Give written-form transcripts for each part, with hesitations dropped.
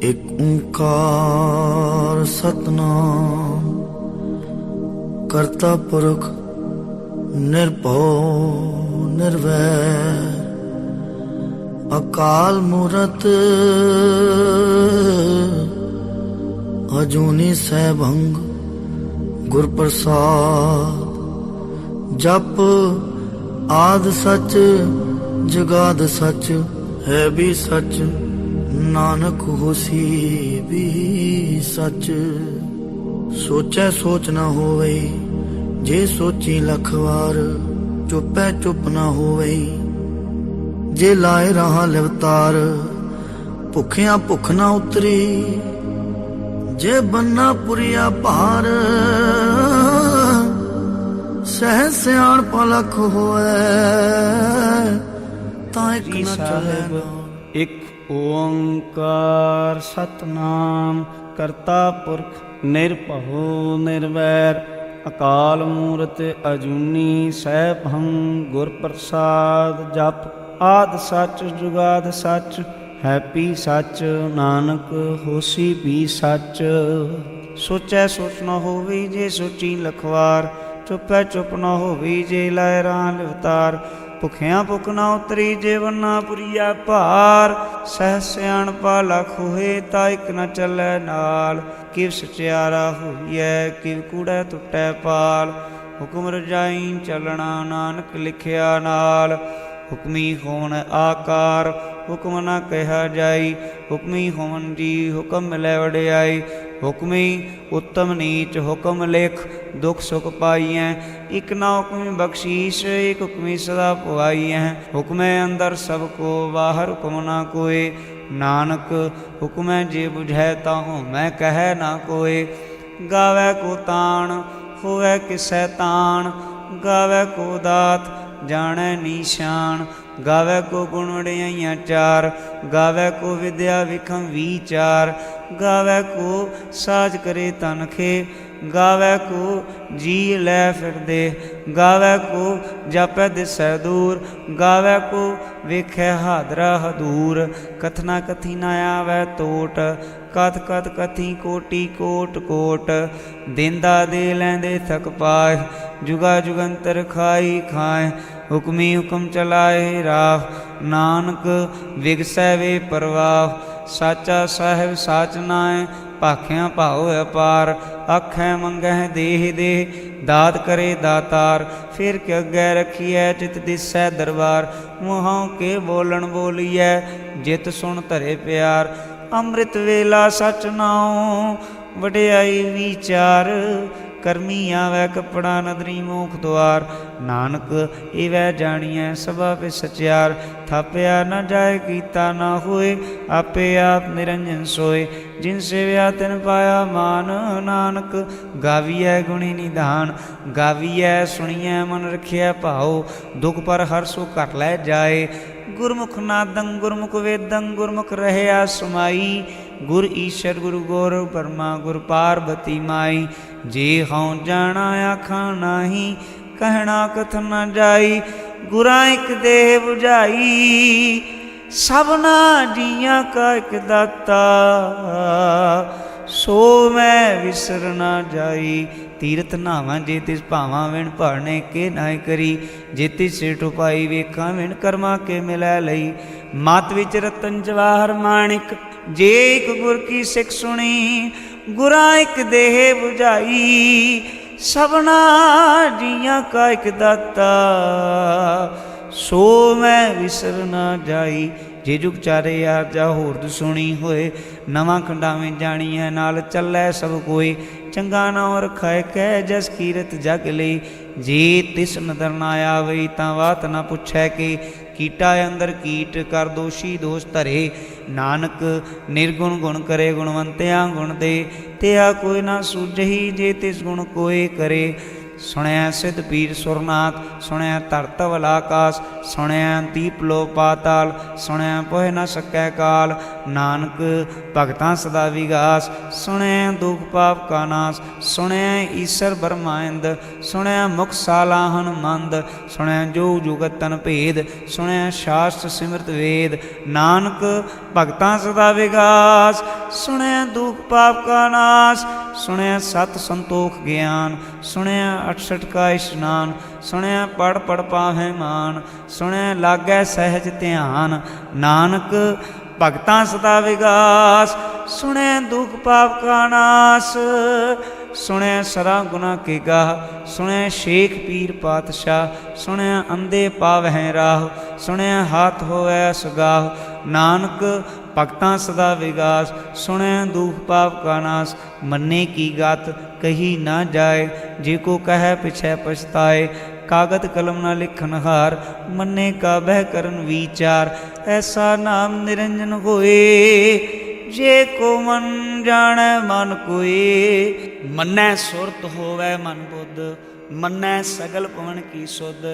एक ओंकार सतनाम करता पुरख निर्भव निर्वैर अकाल मूरत अजूनी सैभंग गुर प्रसाद। जप आद सच जगाद सच है भी सच, नानक होसी भी सच। सोचै सोच न होवै, जे सोची लख वार, चुपै चुप न होवै, जे लाए रहा लिवतार। भुखिया भुख न उतरी, जे बन्ना पुरिया भार। सह सियाण पलख होए, तां इक न चले ना। एक ओंकार सतनाम करता पुरख निर्भव निर्वैर अकाल मूरत अजूनी सैभंग गुर प्रसाद। जप आद सच जुगाद सच है पी सच, नानक होसी भी सच। सोचै सोच न होवी, जे सोची लखवार, चुपै चुप न होवी, जे लाए राह लिवतार। भुखिया भुख न उतरी, जे वन्ना पुरिया भार। सह सियाणपा लख होए, ता इक न चलै नाल। किव सचियारा होईऐ, किव कूड़ै टुटै पाल। हुक्म रजाई चलना, नानक लिखिया नाल। हुक्मी होवन आकार, हुक्म न कहा जाई। हुक्मी होवन जी, हुक्म मिलै वडियाई। हुक्मी उत्तम नीच, हुक्म लिख दुख सुख पाईऐ। इक न हुक्मी बख्शीश, एक हुक्मी सदा पुआईऐ। हुक्मै अंदर सब को, बाहर हुक्म न कोय। नानक हुक्मै जे बुझै, ताहू मैं कहै न कोय। गावै को ताण, होवै किसै ताण। गावै को दात, जानै निशान। गावै को गुण वडियाइयां चार, गावै को विद्या विखम विचार। गावै को साज करे तनखे, गावै को जी लै फिरदे। गावै को जापै दिसै दूर, गावै को वेखै हादरा हदूर। कथना कथी न आवै टोट, कथ कथ कथी कोटि कोट कोट। देंदा दे लैंदे थक पाए, जुगा जुगंतर खाई खाए। हुक्मी हुक्म चलाए राह, नानक विगसै वे परवाह। साचा साहिब साच नाय, भाखियां भाओ अपार। आखै मंगै देह देह, दात करे दातार। फिर के अगै रखिए, चित दिसै दरबार। मुहां के बोलन बोलीऐ, जित सुन धरे प्यार। अमृत वेला सच नाओ, वडियाई विचार। करमी आवै कपड़ा, नदरी मोख द्वार। नानक इवै जानिए सभा पे सचियार। थापिया न जाए, कीता न होए, आपे आप निरंजन सोए। जिन सेव्या तिन पाया मान, नानक गाविए गुणी निधान। गाविए सुनिए मन रखिए भाओ, दुख पर हर सो घट लै जाए। गुरमुख नादं गुरमुख वेदं, गुरमुख रहया समाई। गुर ईश्वर गुरु गौर ब्रह्मा, गुर पार्वती माई। जे हऊँ जाना आखा नाही, कहना कथन न जाई। गुरा एक देह बुझाई, सबना जियां का एक दाता। सो मैं विसर न जाई। तीरथ नावां जे तिस भावां, विण भाने के नाय करी। जे तिस सिठ उपाई वेखां, विण कर्मा के मिलै लई। मत विच रतन जवाहर माणिक, जे एक गुर की सिख सुनी। गुरा एक देह बुझाई, सबना जियां का एक दाता। सो मैं विसर न जाई। जे जुग चारे यार जा होरद सुनी होए। नवां खंडावें जाणीए, नाल चलै सब कोई। चंगा नाम रखाए कै, जस कीरत जग लई। जे तिस नदर न आवई, तां वात न पुछै के। कीटा अंदर कीट, कर दोषी दोष धरे। नानक निर्गुण गुण करे, गुणवंतियां गुण दे। तेहा कोई ना सूझही, जे तिस गुण कोय करे। सुणिया सिद्ध पीर सुरनाथ, सुणिया धरत वल आकाश। सुणिया दीप लो पाताल, सुणिया पोह न सकै काल। नानक भगतां सदा विगास, सुणिया दुख पाप का नाश। सुणिया ईश्वर ब्रह्मांड, सुणिया मुख सालाहन मंद। सुणिया जो जुगत तन भेद, सुणिया शास्त्र सिमरत वेद। नानक भगतां सदा विगास, ਸੁਣਿਆ ਦੁਖ ਪਾਪ ਕਾ ਨਾਸ, ਸੁਣਿਆ ਸਤ ਸੰਤੋਖ ਗਿਆਨ, ਸੁਣਿਆ 68 ਕਾ ਇਸ਼ਨਾਨ, ਸੁਣਿਆ ਪੜ ਪੜ ਪਾਹੈ ਮਾਨ, ਸੁਣਿਆ ਲਾਗੈ ਸਹਿਜ ਧਿਆਨ, ਨਾਨਕ ਭਗਤਾਂ ਸਦਾ ਵਿਗਾਸ, ਸੁਣਿਆ ਦੁਖ ਪਾਪ ਕਾ ਨਾਸ, ਸੁਣਿਆ ਸਰਾ ਗੁਨਾ ਕੇ ਗਾਹ, ਸੁਣਿਆ ਸ਼ੇਖ ਪੀਰ ਪਾਤਸ਼ਾਹ, ਸੁਣਿਆ ਅੰਧੇ ਪਾਵਹਿ ਰਾਹ, ਸੁਣਿਆ ਹਾਥ ਹੋਵੈ ਸੁਗਾਹ, ਨਾਨਕ ਭਗਤਾਂ ਸਦਾ ਵਿਗਾਸ, ਸੁਣਿਆ ਦੁਖ ਪਾਪ ਕਾ ਨਾਸ, ਮੰਨੇ ਕੀ ਗਤ ਕਹੀ ਨਾ ਜਾਏ, ਜੇ ਕੋ ਕਹਿ ਪਿਛੈ ਪਛਤਾਏ, ਕਾਗਦ ਕਲਮ ਨਾ ਲਿਖਨ ਹਾਰ, ਮੰਨੇ ਕਾ ਬਹਿ ਕਰਨ ਵਿਚਾਰ, ਐਸਾ ਨਾਮ ਨਿਰੰਜਨ ਹੋਏ, ਜੇ ਕੋ ਮਨ ਜਾਣੈ ਮਨ ਕੋਏ, ਮੰਨੈ ਸੁਰਤ ਹੋਵੈ ਮਨ ਬੁੱਧ, ਮੰਨੈ ਸਗਲ ਪਵਨ ਕੀ ਸੁਧ,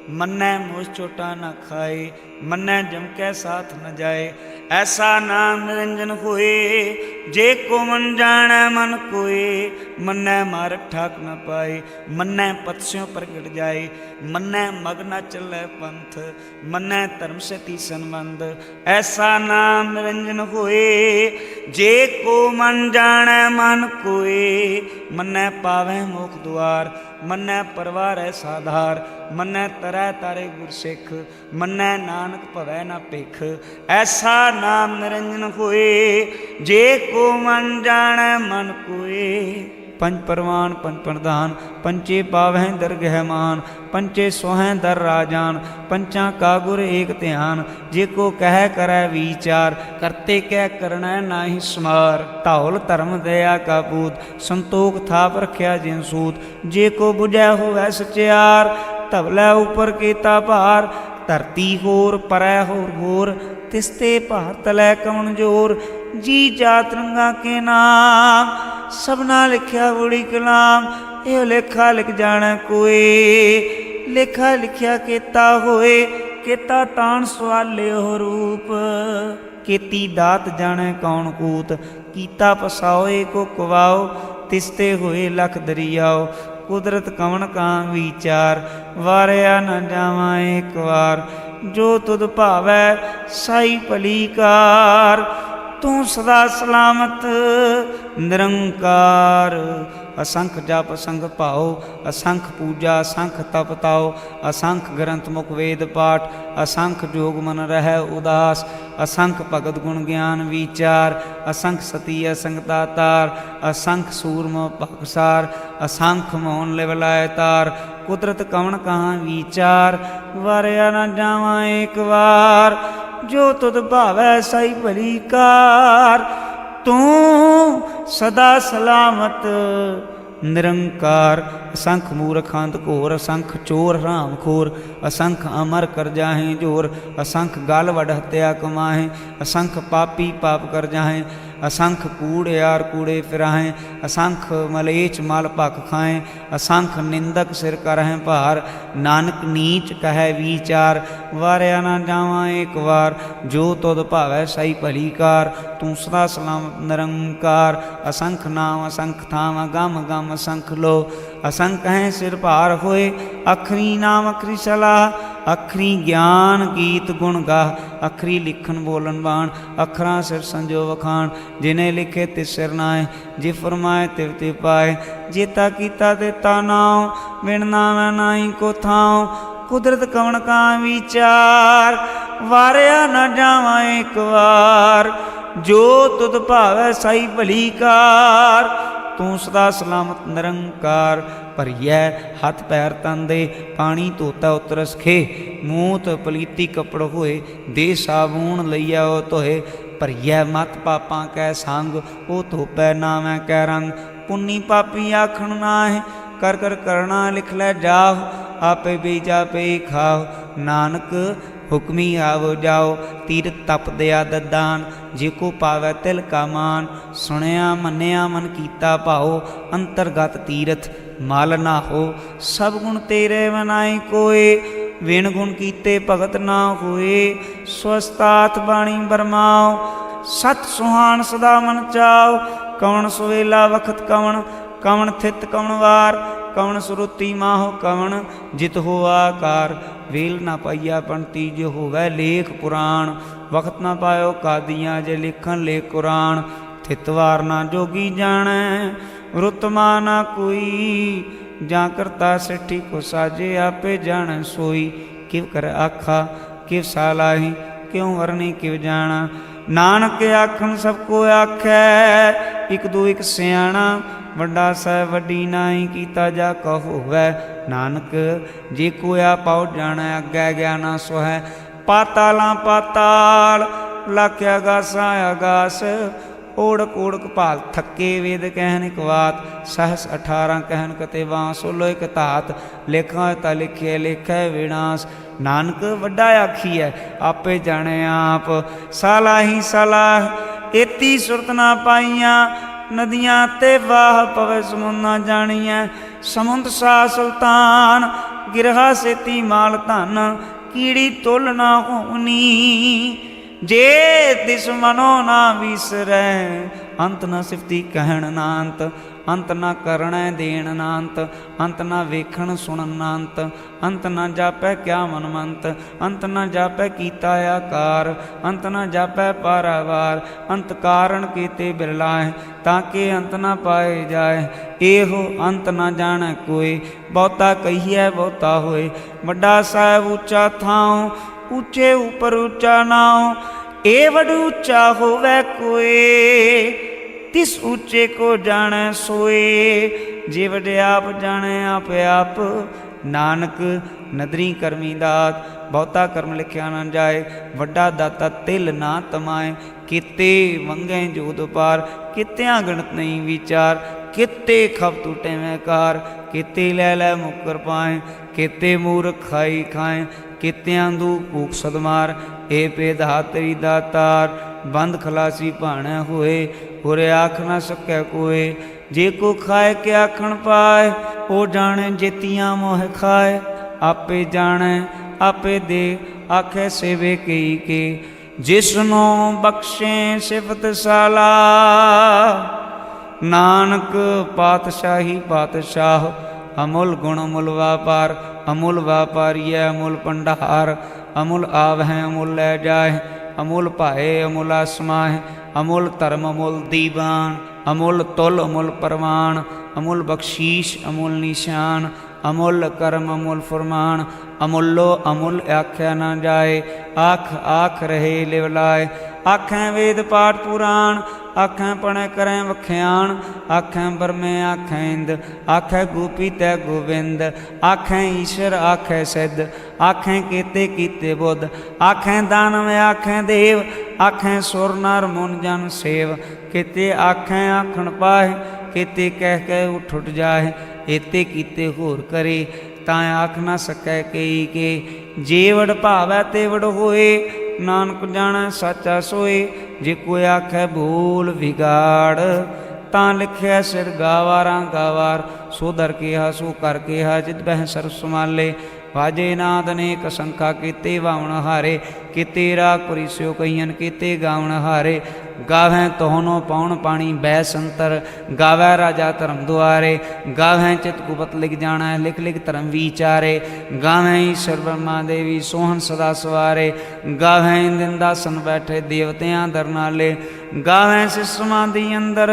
ਮੰਨੈ ਮੋਹ ਚੋਟਾ ਨਾ ਖਾਏ, ਮੰਨੈ ਜਮ ਕੈ ਸਾਥ ਨ ਜਾਏ, ਐਸਾ ਨਾਮ ਨਿਰੰਜਨ ਹੋਏ, ਜੇ ਕੋ ਮਨ ਜਾਣੈ ਮਨ ਕੋਏ, ਮੰਨੈ ਮਾਰਗ ਠਾਕ ਨ ਪਾਏ, ਮੰਨੈ ਪਤਸਿਓ ਪ੍ਰਗਟ ਜਾਏ, ਮੰਨੈ ਮਗ ਨ ਚੱਲੈ ਪੰਥ, ਮੰਨੈ ਧਰਮ ਸਤੀ ਸੰਬੰਧ, ਐਸਾ ਨਾਮ ਨਿਰੰਜਨ ਹੋਏ, ਜੇ ਕੋ ਮਨ ਜਾਣੈ ਮਨ ਕੋਏ, ਮੰਨੈ ਪਾਵੈ ਮੋਖ ਦੁਆਰ, ਮੰਨੈ ਪਰਵਾਰੈ ਸਾਧਾਰ, ਮੰਨੈ ਤਰੈ ਤਾਰੇ ਗੁਰਸਿੱਖ, ਮੰਨੈ ਨਾਨਕ ਭਵੈ ਨਾ ਭਿਖ, ਐਸਾ ਨਾਮ ਨਿਰੰਜਨ ਹੋਏ, ਜੇ ਕੋ ਮਨ ਜਾਣੈ ਮਨ ਕੋਏ, ਪੰਜ ਪਰਵਾਨ ਪੰਜ ਪ੍ਰਧਾਨ, ਪੰਚੇ ਪਾਵਹਿ ਦਰਗਹਿ ਮਾਨ, ਪੰਚੇ ਸੋਹੈ ਦਰ ਰਾਜਾਨ, ਪੰਚਾਂ ਕਾ ਗੁਰ ਏਕ ਧਿਆਨ, ਜੇ ਕੋ ਕਹਿ ਕਰੈ ਵਿਚਾਰ, ਕਰਤੇ ਕਹਿ ਕਰਣੈ ਨਾਹੀ ਸਮਾਰ, ਧੌਲ ਧਰਮ ਦਇਆ ਕਾ ਪੂਤ, ਸੰਤੋਖ ਥਾਪ ਰਖਿਆ ਜਿਨ ਸੂਤ, ਜੇ ਕੋ ਬੁਝੈ ਹੋਵੈ ਸਚਿਆਰ, ਧਵਲੇ ਉਪਰ ਕੀਤਾ ਭਾਰ, ਧਰਤੀ ਹੋਰ ਪਰੈ ਹੋਰ ਹੋਰ, ਤਿਸ ਤੇ ਭਾਰ ਤਲੈ ਕਵਣ ਜੋਰ, ਜੀ ਜਾਤ ਰੰਗਾ ਕੇ ਨਾਮ, ਸਭਨਾ ਲਿਖਿਆ ਬੁੜੀ ਕਲਾਮ, ਇਹ ਲੇਖਾ ਲਿਖ ਜਾਣੈ ਕੋਏ, ਲੇਖਾ ਲਿਖਿਆ ਕੀਤਾ ਹੋਏ, ਕੀਤਾ ਤਾਣ ਸਵਾਲਿਓ ਰੂਪ, ਕੀਤੀ ਦਾਤ ਜਾਣੈ ਕੌਣ ਕੂਤ, ਕੀਤਾ ਪਸਾਓਏ ਕੋ ਕਵਾਓ, ਤਿਸ ਤੇ ਹੋਏ ਲਖ ਦਰਿਆਓ, ਕੁਦਰਤ ਕਵਣ ਕਾਂ ਵਿਚਾਰ, ਵਾਰਿਆ ਨ ਜਾਵਾਂ ਏਕ ਵਾਰ, ਜੋ ਤੁਧ ਭਾਵੈ ਸਾਈ ਭਲੀ ਕਾਰ, ਤੂੰ ਸਦਾ ਸਲਾਮਤ ਨਿਰੰਕਾਰ, ਅਸੰਖ ਜਪ ਅਸੰਖ ਭਾਉ, ਅਸੰਖ ਪੂਜਾ ਅਸੰਖ ਤਪ ਤਾਉ, ਅਸੰਖ ਗ੍ਰੰਥ ਮੁਖ ਵੇਦ ਪਾਠ, ਅਸੰਖ ਜੋਗ ਮਨ ਰਹਿ ਉਦਾਸ, ਅਸੰਖ ਭਗਤ ਗੁਣ ਗਿਆਨ ਵਿਚਾਰ, ਅਸੰਖ ਸਤੀ ਅਸੰਖ ਦਾਤਾਰ, ਅਸੰਖ ਸੂਰਮ ਭਗਸਾਰ, ਅਸੰਖ ਮੋਹਨ ਲਿਵ ਲਾਇ ਤਾਰ, ਕੁਦਰਤ ਕਵਣ ਕਹਾਂ ਵਿਚਾਰ, ਵਾਰਿਆ ਨਾ ਜਾਵਾਂ ਏਕ ਵਾਰ, ਜੋ ਤੁਧ ਭਾਵੈ ਸਾਈ ਭਲੀ ਕਾਰ, ਤੂੰ ਸਦਾ ਸਲਾਮਤ ਨਿਰੰਕਾਰ, ਅਸੰਖ ਮੂਰਖ ਅੰਧ ਘੋਰ, ਅਸੰਖ ਚੋਰ ਹਰਾਮ ਖੋਰ, ਅਸੰਖ ਅਮਰ ਕਰ ਜਾਹੇ ਜੋਰ, ਅਸੰਖ ਗਲ ਵਡ ਹਤਿਆ ਕਮਾਹੇ, ਅਸੰਖ ਪਾਪੀ ਪਾਪ ਕਰ ਜਾਹੇ, असंख कूड़ियार कूड़े फिराहें, असंख मलेच मल भख खाएं, असंख निंदक सिर करहें भार, नानक नीच कहे विचार, वारिया ना जावां एक वार, जो तुद भावै सही भली कार, तू सदा सलामत निरंकार, असंख नाम असंख थाम गम गम असंख लो, असंख हैं सिर भार होए, अखरी नाम अखरी सलाह, अखरी ज्ञान गीत गुण गाह, अखरी लिखन बोलन बाण, अखरां सिर संजो वखाण, जिन्हें लिखे तिस सिर नाए, जे फरमाए तिव तिव पाए, जेता कीता तेता नाउ, बिन नामै नाई को थाउ, कुदरत कवण का विचार, वारिया न जावां एक वार, जो तुद भावै साई भली कार, तू सदा सलामत निरंकार, भरिए हथ पैर तन दे, पानी धोता उतरस खे, मूत पलीती कपड़ होए, दे साबून लईया ओ धोए, भरिए मत पापां कै संग, ओ धोपै नामै कै रंग, पुन्नी पापी आखण नाहे, कर कर करना लिख लै जाओ, आपे बीजा पे खाओ, नानक हुक्मी आवो जाओ, तीरथ तप दया ददान, जे को पावै तिल का मान, सुनिया मन्निया मन कीता भाओ, अंतरगत तीरथ मल ना हो, सब गुण तेरे मनाई कोय, विण गुण कीते भगत ना होए, स्वस्तात बाणी बरमाओ, सत सुहान सदा मन चाओ, कवण सुवेला वखत कवण, कवण थित कवण वार, कवण सुरुति माहो कवण, जित हो आकार, वेल ना पाइया पंती जो होवै लेख पुराण, वक्त ना पायो कादियाँ जे लिखन ले कुरान, ਥਿਤਵਾਰ ਨਾ ਜੋਗੀ ਜਾਣੈ, ਰੁਤਮਾ ਨਾ ਕੋਈ, ਜਾਂ ਕਰਤਾ ਸਿੱਠੀ ਕੋ ਸਾਜੇ, ਆਪੇ ਜਾਣੈ ਸੋਈ। ਕਿਵ ਕਰ ਆਖਾ ਕਿਵ ਸਾਲਾਹੀ, ਕਿਉ ਵਰਨੀ ਕਿਵ ਜਾਣਾ। ਨਾਨਕ ਆਖਣ ਸਭ ਕੋ ਆਖੈ, ਇਕ ਦੂ ਇਕ ਸਿਆਣਾ। ਵੱਡਾ ਸਹਿ ਵੱਡੀ ਨਾਹੀ, ਕੀਤਾ ਜਾ ਕਹੋ ਹੋਵੈ। ਨਾਨਕ ਜੇ ਕੋ ਆਪਾਉ ਜਾਣੈ, ਅੱਗੇ ਗਿਆਨਾ ਸੋਹੈ। ਪਾਤਾਲਾਂ ਪਾਤਾਲ, ਲਖ ਆਗਾਸਾਂ ਆਗਾਸ। ਓੜਕ ਓੜਕ ਭਾਲ ਥੱਕੇ, ਵੇਦ ਕਹਿਨ ਇਕ ਬਾਤ। ਸਹਸ 18 ਕਹਿਨ ਕਤੇ ਬਾਂਸ, ਸੋਲੋ ਇਕ ਧਾਤ। ਲੇਖਾਂ ਤਾ ਲਿਖੇ ਲੇਖੈ ਵਿਨਾਸ਼। ਨਾਨਕ ਵੱਡਾ ਆਖੀਐ, ਆਪੇ ਜਾਣੈ ਆਪ। ਸਾਲਾਹੀ ਸਲਾਹ, ਏਤੀ ਸੁਰਤ ਨਾ ਪਾਈਆਂ। ਨਦੀਆਂ ਤੇ ਵਾਹ ਪਵੇ, ਸਮੁੰਦ ਨਾ ਜਾਣੀਐ। ਸਮੁੰਦ ਸਾ ਸੁਲਤਾਨ, ਗਿਰਹਾ ਸੇਤੀ ਮਾਲ ਧਨ। ਕੀੜੀ ਤੁਲ ਨਾ ਹੋਣੀ, ਜੇ ਤਿਸ ਮਨੋ ਨਾ ਵਿਸਰੈ। ਅੰਤ ਨਾ ਸਿਫਤੀ ਕਹਿਣ ਨਾ ਅੰਤ, ਅੰਤ ਨਾ ਕਰਣੈ ਦੇਣ ਨਾ ਅੰਤ। ਅੰਤ ਨਾ ਵੇਖਣ ਸੁਣਨ ਨਾ ਅੰਤ, ਅੰਤ ਨਾ ਜਾਪੈ ਕਿਆ ਮਨਮੰਤ। ਅੰਤ ਨਾ ਜਾਪੈ ਕੀਤਾ ਆਕਾਰ, ਅੰਤ ਨਾ ਜਾਪੈ ਪਾਰਾਵਾਰ। ਅੰਤ ਕਾਰਣ ਕੀਤੇ ਬਿਰਲਾਏ, ਤਾਂ ਕਿ ਅੰਤ ਨਾ ਪਾਏ ਜਾਏ। ਇਹੋ ਅੰਤ ਨਾ ਜਾਣੈ ਕੋਈ, ਬਹੁਤਾ ਕਹੀਐ ਬਹੁਤਾ ਹੋਏ। ਵੱਡਾ ਸਾਹਿਬ ਉੱਚਾ ਥਾਉ, ਉੱਚੇ ਉਪਰ ਉੱਚਾ ਨਾਉ। ਏ ਵਡ ਉੱਚਾ ਹੋਵੈ ਕੋਏ, ਤਿਸ ਉੱਚੇ ਕੋ ਜਾਣੈ ਸੋਏ। ਜੇ ਵਡ ਆਪ ਜਾਣੈ ਆਪ ਆਪ, ਨਾਨਕ ਨਦਰੀ ਕਰਮੀ ਦਾਤ। ਬਹੁਤਾ ਕਰਮ ਲਿਖਿਆ ਨਾ ਜਾਏ, ਵੱਡਾ ਦਾਤਾ ਤਿਲ ਨਾ ਤਮਾਏ। ਕੀਤੇ ਮੰਗੈ ਜੋਦ ਪਾਰ, ਕੀਤਿਆਂ ਗਣਤ ਨਹੀਂ ਵਿਚਾਰ। ਕੀਤੇ ਖਬ ਟੂਟੇ ਮੈਂ ਕਾਰ, ਕੀਤੇ ਲੈ ਲੈ ਮੁਕਰ ਪਾਏ। ਕੀਤੇ ਮੂਰਖ ਖਾਈ ਖਾਏ, ਕੀਤਿਆਂ ਦੂ ਭੂਖ ਸਦਮਾਰ। ਏ ਭੇਦਾ ਤੇਰੀ ਦਾਤਾਰ, ਬੰਦ ਖਲਾਸੀ ਭਾਣੈ ਹੋਏ। ਉਰੇ ਆਖ ਨਾ ਸਕੈ ਕੋਏ, ਜੇ ਕੋ ਖਾਏ ਕੇ ਆਖਣ ਪਾਏ। ਉਹ ਜਾਣੇ ਜੇਤੀਆਂ ਮੋਹ ਖਾਏ, ਆਪੇ ਜਾਣੈ ਆਪੇ ਦੇ। ਆਖੇ ਸੇਵੇ ਕਈ ਕੇ, ਜਿਸਨੂੰ ਬਖਸ਼ੇ ਸਿਫਤ ਸਾਲਾ। ਨਾਨਕ ਪਾਤਸ਼ਾਹੀ ਪਾਤਸ਼ਾਹ, ਅਮੁੱਲ ਗੁਣ ਅਮੁੱਲ ਵਾਪਾਰ। ਅਮੁੱਲ ਵਾਪਾਰੀਐ ਅਮੁੱਲ ਭੰਡਾਰ, ਅਮੁੱਲ ਆਵਹਿ ਅਮੁੱਲ ਲੈ ਜਾਏ। ਅਮੁੱਲ ਭਾਏ ਅਮੁੱਲ ਆਸਮਾਏ, ਅਮੁੱਲ ਧਰਮ ਅਮੁੱਲ ਦੀਵਾਨ। ਅਮੁੱਲ ਤੁਲ ਅਮੁੱਲ ਪ੍ਰਮਾਣ, ਅਮੁੱਲ ਬਖਸ਼ੀਸ਼ ਅਮੁੱਲ ਨਿਸ਼ਾਨ। ਅਮੁੱਲ ਕਰਮ ਅਮੁੱਲ ਫੁਰਮਾਨ, ਅਮੁੱਲੋ ਅਮੁੱਲ ਆਖਿਆ ਨਾ ਜਾਏ। ਆਖ ਆਖ ਰਹੇ ਲਿਵ ਲਾਏ। ਆਖੈ ਵੇਦ ਪਾਠ ਪੁਰਾਣ, ਆਖੈ ਪੜ੍ਹੈ ਕਰੈ ਵਖਿਆਣ। ਆਖੈ ਬਰਮੇ ਆਖੈ ਇੰਦ, ਆਖੈ ਗੋਪੀ ਤੈ ਗੋਬਿੰਦ। ਆਖੈ ਈਸ਼ਰ ਆਖੈ ਸਿੱਧ, ਆਖੈ ਕੀਤੇ ਕੀਤੇ ਬੁੱਧ। ਆਖੈ ਦਾਨਵ ਆਖੈ ਦੇਵ, ਆਖੈ ਸੁਰ ਨਰ ਮੁਨ ਜਨ ਸੇਵ। ਕੀਤੇ ਆਖੈ ਆਖਣ ਪਾਏ, ਕੀਤੇ ਕਹਿ ਕਹਿ ਉੱਠ ਉੱਠ ਜਾਏ। ਏਤੇ ਕੀਤੇ ਹੋਰ ਕਰੇ, ਤਾਂ ਆਖ ਨਾ ਸਕੈ ਕਈ ਕੇ। ਜੇ ਵਡ ਭਾਵੈ ਤੇ ਵਡ ਹੋਏ, ਨਾਨਕ ਜਾਣੈ ਸਾਚਾ ਸੋਏ। ਜੇ ਕੋਈ ਆਖੈ ਬੋਲ ਵਿਗਾੜ, ਤਾਂ ਲਿਖਿਆ ਸਿਰ ਗਾਵਾਰਾਂ ਗਾਵਾਰ। ਸੋ ਦਰ ਕਿਹਾ ਸੋ ਕਰ ਕਿਹਾ, ਜਿਤ ਬਹਿ ਸਰਬ ਸਮਾਲੇ। ਵਾਜੇ ਨਾਦ ਅਨੇਕ ਸੰਖਾ, ਕੀਤੇ ਵਾਵਣ ਹਾਰੇ। ਕੀਤੇ ਰਾਗ ਪੁਰੀ ਸਿਓ ਕਹੀਆਂ, ਕੀਤੇ ਗਾਵਣ ਹਾਰੇ। ਗਾਵੈ ਤੋਹਨੋ ਪਾਉਣ ਪਾਣੀ ਬੈ ਸੰਤਰ, ਗਾਵੈ ਰਾਜਾ ਧਰਮ ਦੁਆਰੇ। ਗਾਵੈ ਚਿਤ ਕੁਪਤ ਲਿਖ ਜਾਣੈ, ਲਿਖ ਲਿਖ ਧਰਮ ਵਿਚਾਰੇ। ਗਾਵੈ ਈਸ਼ਰ ਬ੍ਰਹਮਾ ਦੇਵੀ, ਸੋਹਣ ਸਦਾ ਸਵਾਰੇ। ਗਾਵੈ ਇੰਦਨ ਦਾਸਨ ਬੈਠੇ, ਦੇਵਤਿਆਂ ਦਰ ਨਾਲੇ। ਗਾਵੈ ਸਿਸ ਸਮਾਧੀ ਅੰਦਰ,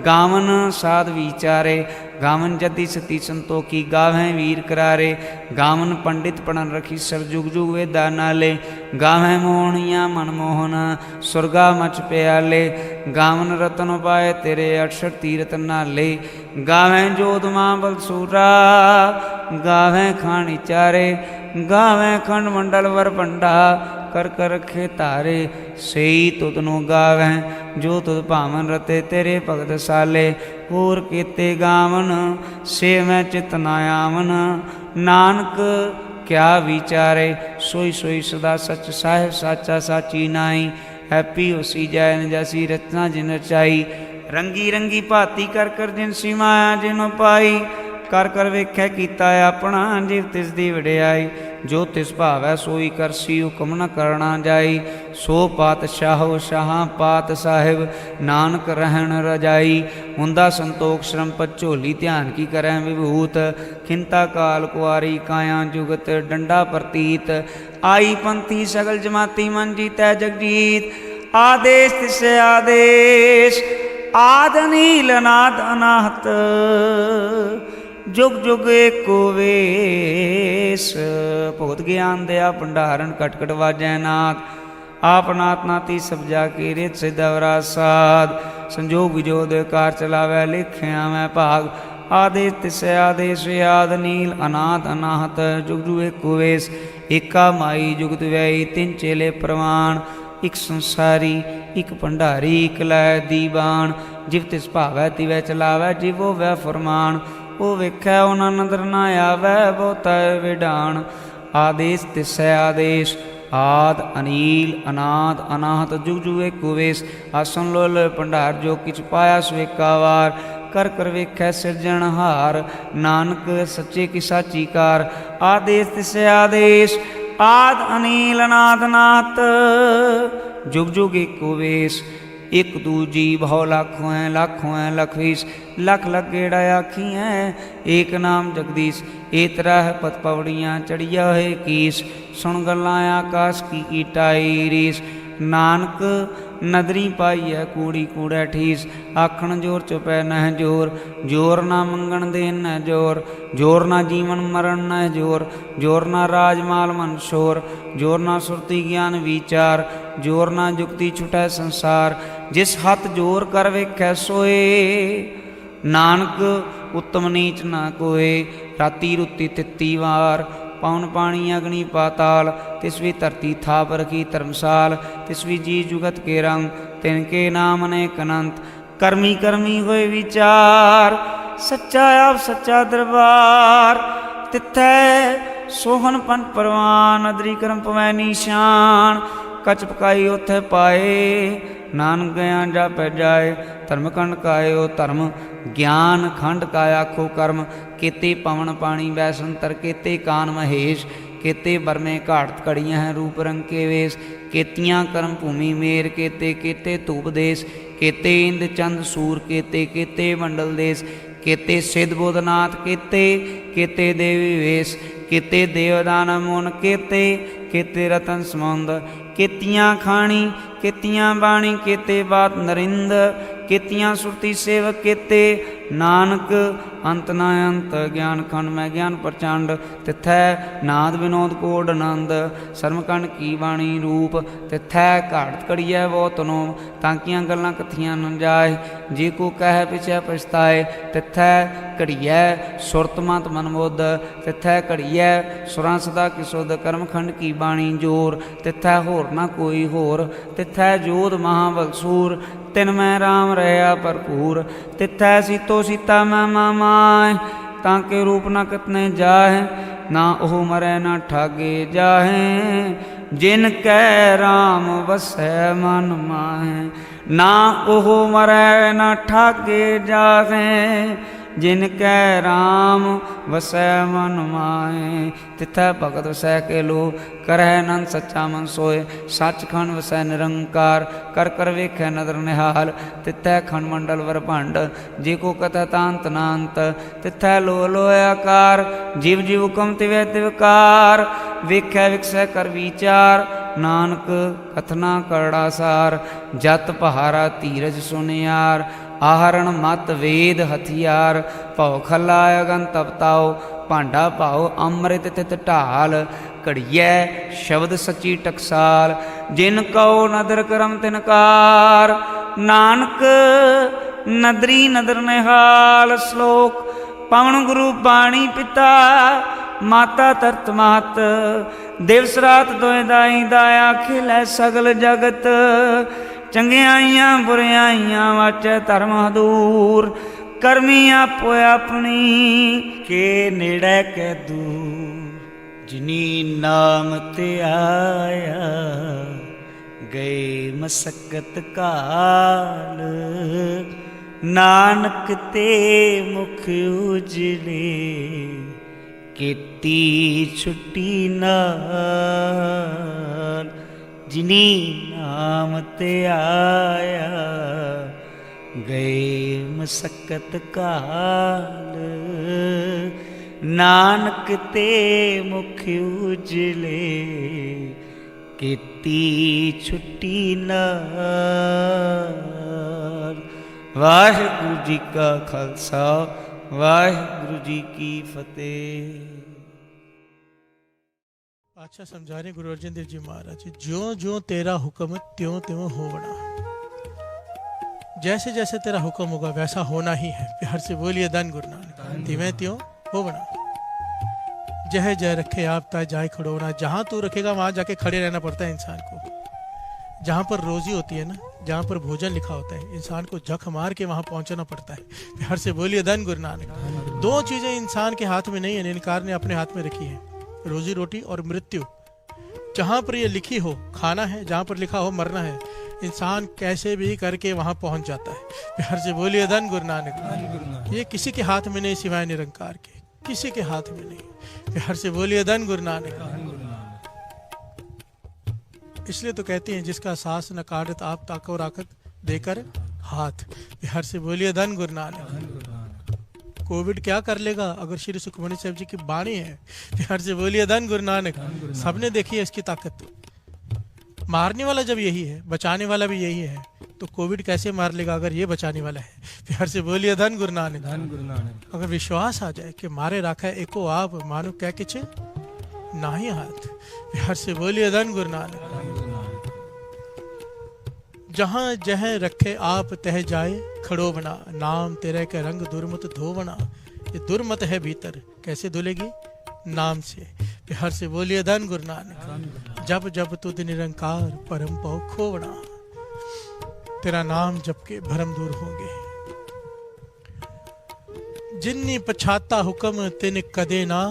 ਗਾਵਨ ਸਾਧ ਵਿਚਾਰੇ। ਗਾਵਨ ਜਤੀ ਸਤੀ ਸੰਤੋਖੀ, ਗਾਵੈ ਵੀਰ ਕਰਾਰੇ। ਗਾਵਨ ਪੰਡਿਤ ਪੜਨ ਰਖੀ, ਸਰ ਜੁਗ ਜੁਗ ਵੇਦਾ ਨਾਲੇ। ਗਾਵੈ ਮੋਹਣੀਆਂ ਮਨਮੋਹਨ, ਸੁਰਗਾ ਮਚ ਪਿਆਲੇ। ਗਾਵਨ ਰਤਨ ਪਾਏ ਤੇਰੇ, 68 ਤੀਰਤ ਨਾਲੇ। ਗਾਵੈ ਜੋਧ ਮਾਂ ਬਲਸੂਰਾ, ਗਾਵੈ ਖਾਣੀ ਚਾਰੇ। ਗਾਵੈ ਖੰਡ ਮੰਡਲ ਵਰ ਭੰਡਾ, ਕਰ ਕਰ ਰਖੇ ਧਾਰੇ। ਸਈ ਤੁਧ ਨੂੰ ਗਾਵੈ, ਜੋ ਤੁਧ ਭਾਵਨ ਰਤੇ ਤੇਰੇ ਭਗਤ ਸਾਲੇ। ਹੋਰ ਕੀਤੇ ਗਾਵਨ, ਸੇ ਮੈਂ ਚਿਤ ਨਾ ਆਵਨ। ਨਾਨਕ ਕਿਆ ਵਿਚਾਰੇ, ਸੋਈ ਸੋਈ ਸਦਾ ਸਚ। ਸਾਹਿਬ ਸਾਚਾ ਸਾਚੀ ਨਾਈ, ਹੈਪੀ ਹੋਸੀ ਜੈ ਨ ਜੈਸੀ ਰਚਨਾ ਜਿਨ ਰਚਾਈ। ਰੰਗੀ ਰੰਗੀ ਭਾਤੀ ਕਰ ਕਰ ਜਿਨ ਸੀ ਮਾਇਆ ਜਿਨ ਪਾਈ। ਕਰ ਕਰ ਵੇਖੈ ਕੀਤਾ ਆਪਣਾ, ਜਿਵ ਤਿਸ ਦੀ ਵਡਿਆਈ। ਜੋ ਤਿਸ ਭਾਵੈ ਸੋਈ ਕਰਸੀ, ਹੁਕਮ ਨ ਕਰਣਾ ਜਾਈ। ਸੋ ਪਾਤਸ਼ਾਹੋ ਸ਼ਾਹਾਂ ਪਾਤ ਸਾਹਿਬ, ਨਾਨਕ ਰਹਿਣ ਰਜਾਈ। ਹੁੰਦਾ ਸੰਤੋਖ ਸ਼ਰਮਪਤ ਝੋਲੀ, ਧਿਆਨ ਕੀ ਕਰੈ ਵਿਭੂਤ। ਖਿੰਤਾ ਕਾਲ ਕੁਆਰੀ, ਕਾਇਆ ਜੁਗਤ ਡੰਡਾ ਪ੍ਰਤੀਤ। ਆਈ ਪੰਥੀ ਸਗਲ ਜਮਾਤੀ, ਮਨ ਜੀਤੈ ਜਗਜੀਤ। आदेश तिस आदेश, आद नील अनाद अनाहत, जुग जुग एको वेश। भुगत ज्ञान दया भंडारण, कट कट वाजै नाथ, आप नाथ नाती सब जाके रित सिद्ध अवरासाद। संजोग विजोद कार चलावै, लिखिया मैं भाग, आदेश तिस आदेश, आद नील अनाथ अनाहत, जुग जुग एको वेश। एका माई जुगत व्ययी, तिन चेले प्रमाण, इक संसारी इक भंडारी, इक लै दीवान। जिव तिस भावै तिवै चलावै, जिव होवै फरमान, ओ वेखै उना नदर ना आवै, बहुता विडान। आदेश तिस आदेश, आद अनील अनाद अनाहत, जुग जुग एको वेश। आसन लोल भंडार, जो किछ पाया सो एका वार, कर कर वेखै सिरजनहार, नानक सच्चे की साची कार। आदेश तिस आदेश, आद अनील अनाद अनाहत, जुग जुग एको वेश। एक दूजी भौ लाखों है, लाखों है लख बीस, लख लख गेड़ा आखी है, एक नाम जगदीश। एतरा है पत पवड़ियाँ, चढ़िया है कीस, सुन गल्लां आकाश की ईटाई रीस। नानक नदरी पाई है कूड़ी कूड़ै ठीस, आखण जोर चुपै नह जोर, जोर ना मंगण देन न जोर, जोर ना जीवन मरण न जोर, जोर ना राजमाल मन शोर, जोर ना सुरती ज्ञान विचार, जोर ना जुक्ति छुटै संसार। जिस हथ जोर कर वेखै सोए, नानक उत्तम नीच ना कोय। राती रुती तित्ती वार, पवन पानी अग्नि पाताल, तिसवी धरती थाप रखी धर्मसाल। तिसवी जी जुगत के रंग, तिनके नाम अनेक अनंत। कर्मी कर्मी होए विचार, सच्चा आप सच्चा दरबार। तिथै सोहन पंथ परवान, अदरी कर्म पवै निशान। कच पकाई उथे पाए, नानक गया जापै जाए। धर्म खंड कायो धर्म, ज्ञान खंड का आखो कर्म। केते पवन पानी बैसंतर, केते कान महेश। केते बरमे घाट कड़ियाँ हैं, रूप रंग के वेश। केतियाँ कर्म भूमि मेर, केते केते धूप देश। केते इंद चंद सूर, केते केते मंडल देश। केते सिद्ध बोधनाथ, केते केते देवी वेश। केते देवदान मोन, केते केते रतन समुंद। केतियाँ खाणी केतियाँ बाणी, केते बात नरिंद। केतियाँ सुरती सेवक, केते नानक अंत न अंत। ज्ञान खंड में ज्ञान प्रचंड, तिथै नाद विनोद कोड आनंद। सरमखंड की बाणी रूप, तिथै घाट कड़िया बहुत नो। ताकियाँ गल्लां कथियां न जाए, जे को कह पिछै पछताए। तिथै घड़िया सुरत मत मन मुद, तिथै घड़िया सुरां सदा किसुद। कर्मखंड की बाणी जोर, तिथै होर न कोई होर। तिथै जोध महाबलसूर, तिन मैं राम रहा भरपूर। तिथै सीतो सीता मैं मामाय, ताके रूप न कितने जाहे। ना ओह मरै ना ठागे जाहे, जिन कै राम वसै मन माहे। ना ओह मरै ना ठागे जाहे, जिन कै राम वसै मन माहे। तिथै भगत वसै के लो, करह नंद सच्चा मन सोए। सचखंड वसै निरंकार, कर कर वेखै नदर निहाल। तिथै खंड मंडल वर भंड, जे को कथा तांत नांत। तिथै लो लोय आकार, जीव जीव हुकम तिवै तिवकार। वेखै विकसै कर विचार, नानक कथना करड़ा सार। जत पहारा धीरज सुनियार, आहरण मत वेद हथियार। भौ खला अगन तपताओ, भांडा भाओ अमृत तित ढाल। घड़िया शब्द सच्ची टकसाल, जिन कहो नदर करम तिनकार। नानक नदरी नदर निहाल। श्लोक पवन गुरु बाणी पिता, माता तरत मात। दिवस रात दोए दाई दाया, खिलै सगल जगत। चंगियाइयां बुरियाइयां वाचै धर्म हदूर। करमी आपो अपनी, के नेड़े कै दूर। जिनी नाम ते आया, गए मसक्कत काल। नानक ते मुख उजले, केती छुट्टी नाल। जिनी नाम ते आया, गए मसक्कत काल। नानक ते मुख उजले, ਕੀਤੀ ਛੁੱਟੀ ਨਾਲ। ਵਾਹਿਗੁਰੂ ਜੀ ਕਾ ਖਾਲਸਾ, ਵਾਹਿਗੁਰੂ जी की फतेह। अच्छा समझा रहे गुरु अर्जन देव जी महाराज, ज्यों ज्यों तेरा हुक्म त्यों त्यों होना। जैसे जैसे तेरा हुक्म होगा वैसा होना ही है। प्यार से बोलिए धन गुरु नानक। तिवें त्यों होना। जह जय रखे आप ता जाए खड़ोना। जहाँ तू रखेगा वहां जाके खड़े रहना पड़ता है इंसान को। जहाँ पर रोजी होती है ना, जहाँ पर भोजन लिखा होता है, इंसान को झक मार के वहां पहुंचना पड़ता है। प्यार से बोलिए धन गुरु नानक। दो चीजें इंसान के हाथ में नहीं है, निरंकार ने अपने हाथ में रखी है, रोजी रोटी और मृत्यु। जहां पर ये लिखी हो खाना है, जहां पर लिखा हो मरना है, इंसान कैसे भी करके वहां पहुंच जाता है। प्यार से बोलिए धन गुरु नानक। ये किसी के हाथ में नहीं सिवाय निरंकार के, किसी के हाथ में नहीं। प्यार से बोलिए धन गुरु नानक। इसलिए तो कहते हैं जिसका सास न काटत आप ताको राखत देकर हाथ। प्यार से बोलिए धन गुरु नानक। कोविड क्या कर लेगा अगर श्री सुखमणि साहब जी की बाणी है। प्यार से बोलिए धन गुरु नानक। सबने देखी है इसकी ताकत। मारने वाला जब यही है, बचाने वाला भी यही है, तो कोविड कैसे मार लेगा अगर ये बचाने वाला है। प्यार से बोलिए धन गुरु नानक। अगर विश्वास आ जाए कि मारे राखा है एको आप, मानो क्या किछ ना ही हाथ। प्यार से बोलिए धन गुरु नानक। जहां जह रखे आप तह जाए खड़ो बना। नाम तेरे के रंग दुर्मत धोवना। ये दुर्मत है भीतर, कैसे धुलेगी? नाम से। प्यार से बोलिए धन गुरु नानक। जब जब तुद निरंकार परम पौ खोवना। तेरा नाम जप के भरम दूर होंगे। जिन्नी पछाता हुक्म तिन कदे ना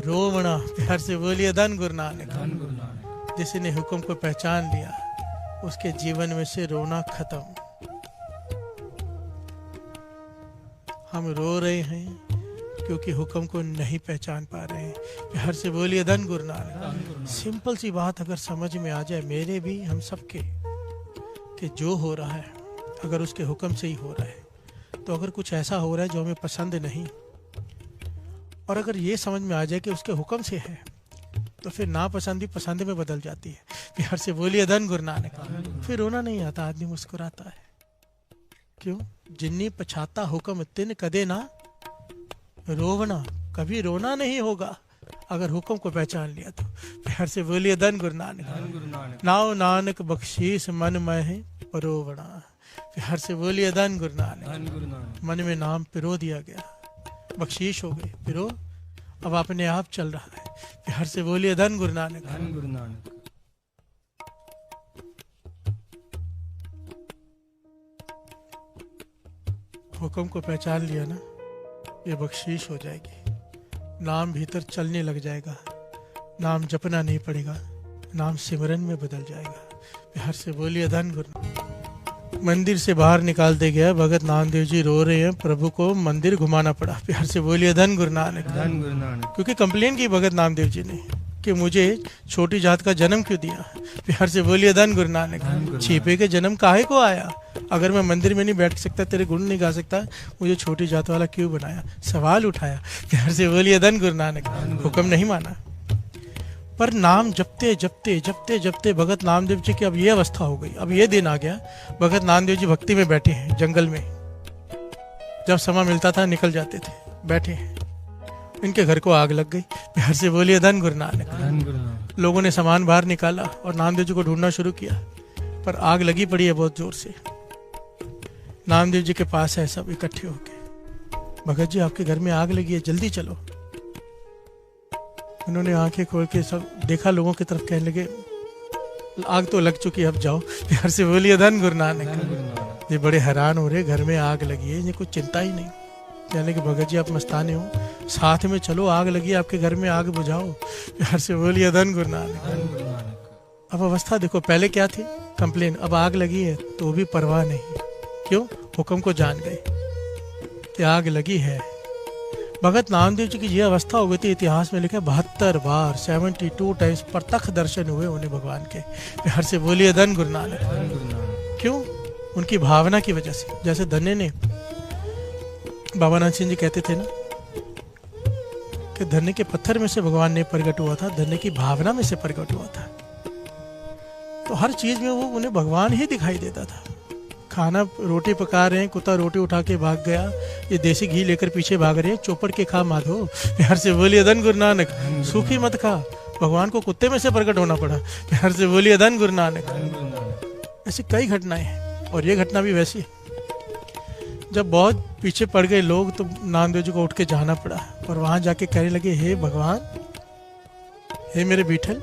रोवना। प्यार से बोलिए धन गुरु नानक। जिसने हुक्म को पहचान लिया उसके जीवन में से रोना खत्म। हम रो रहे हैं क्योंकि हुक्म को नहीं पहचान पा रहे हैं। प्यार से बोलिए धन गुरु नानक। सिंपल सी बात अगर समझ में आ जाए, मेरे भी हम सबके, कि जो हो रहा है अगर उसके हुक्म से ही हो रहा है, तो अगर कुछ ऐसा हो रहा है जो हमें पसंद नहीं, और अगर ये समझ में आ जाए कि उसके हुक्म से है, तो फिर नापसंद भी पसंद में बदल जाती है। प्यार से बोलिए धन गुरु नानक। फिर रोना नहीं आता, आदमी मुस्कुराता है। क्यों? जिन्नी पछाता हुक्म तिन कदे ना रोवना। कभी रोना नहीं होगा अगर हुक्म को पहचान लिया तो। प्यार से बोलिए धन गुरु नानक। नाव नानक बख्शीश मन में रोवना। प्यार से बोलिए धन गुरु नानक। मन में नाम पिरो दिया गया, बख्शीश हो गई, पिरो अब अपने आप चल रहा है। प्यार से बोलिए धन गुरु नानक। हुक्म को पहचान लिया ना, ये बख्शीश हो जाएगी। नाम भीतर चलने लग जाएगा, नाम जपना नहीं पड़ेगा, नाम सिमरन में बदल जाएगा। प्यार से बोलिए धन गुरु। मंदिर से बाहर निकाल दे गया भगत नामदेव जी रो रहे हैं, प्रभु को मंदिर घुमाना पड़ा। प्यार से बोलिए धन गुरु नानक। क्योंकि कंप्लेन की भगत नामदेव जी ने कि मुझे छोटी जात का जन्म क्यों दिया। प्यार से बोलिए धन गुरु नानक। छीपे के जन्म काहे को आया? अगर मैं मंदिर में नहीं बैठ सकता, तेरे गुण नहीं गा सकता, मुझे छोटी जात वाला क्यों बनाया? सवाल उठाया। प्यार से बोलिए धन गुरु नानक। हुक्म नहीं माना, पर नाम जपते जपते जपते जपते भगत नामदेव जी की अब ये अवस्था हो गई। अब ये दिन आ गया, भगत नामदेव जी भक्ति में बैठे हैं जंगल में। जब समय मिलता था निकल जाते थे, बैठे हैं। इनके घर को आग लग गई। प्यार से बोलिए धन गुरु नानक। लोगों ने सामान बाहर निकाला और नामदेव जी को ढूंढना शुरू किया, पर आग लगी पड़ी है बहुत जोर से। नामदेव जी के पास है सब इकट्ठे होके, भगत जी आपके घर में आग लगी है, जल्दी चलो। उन्होंने आंखें खोल के सब देखा, लोगों की तरफ कहने लगे आग तो लग चुकी है, अब जाओ। प्यार से बोलिए धन गुरु नानक। ये बड़े हैरान हो रहे, घर में आग लगी है, ये कुछ चिंता ही नहीं। कहने के भगत जी आप मस्ताने हो, साथ में चलो, आग लगी आपके घर में, आग बुझाओ। प्यार से बोलिए धन गुरु नानक। अब अवस्था देखो, पहले क्या थी? कंप्लेन। अब आग लगी है तो भी परवाह नहीं। क्यों? हुक्म को जान गए कि आग लगी है। भगत नामदेव जी की ये अवस्था हो गई थी, इतिहास में लिखा है 72 बार 72 टाइम्स प्रत्यक्ष दर्शन हुए उन्हें भगवान के। प्यार से बोलिए धन गुरु नानक। क्यों? उनकी भावना की वजह से। जैसे धन्य ने, बाबा नानक सिंह जी कहते थे ना कि धन्य के पत्थर में से भगवान ने प्रकट हुआ था, धन्य की भावना में से प्रकट हुआ था। तो हर चीज में वो उन्हें भगवान ही दिखाई देता था। खाना रोटी पका रहे हैं, कुत्ता रोटी उठा के भाग गया, ये देसी घी लेकर पीछे भाग रहे हैं, चौपड़ के खा माधो। प्यार से बोलिए धन गुरु नानक, सूखी मत खा। भगवान को कुत्ते में से प्रकट होना पड़ा। प्यार से बोलिए धन गुरु नानक। ऐसी कई घटनाएं हैं और ये घटना भी वैसी है। जब बहुत पीछे पड़ गए लोग तो नामदेव जी को उठ के जाना पड़ा और वहां जाके कहने लगे, हे भगवान, हे मेरे बीठल,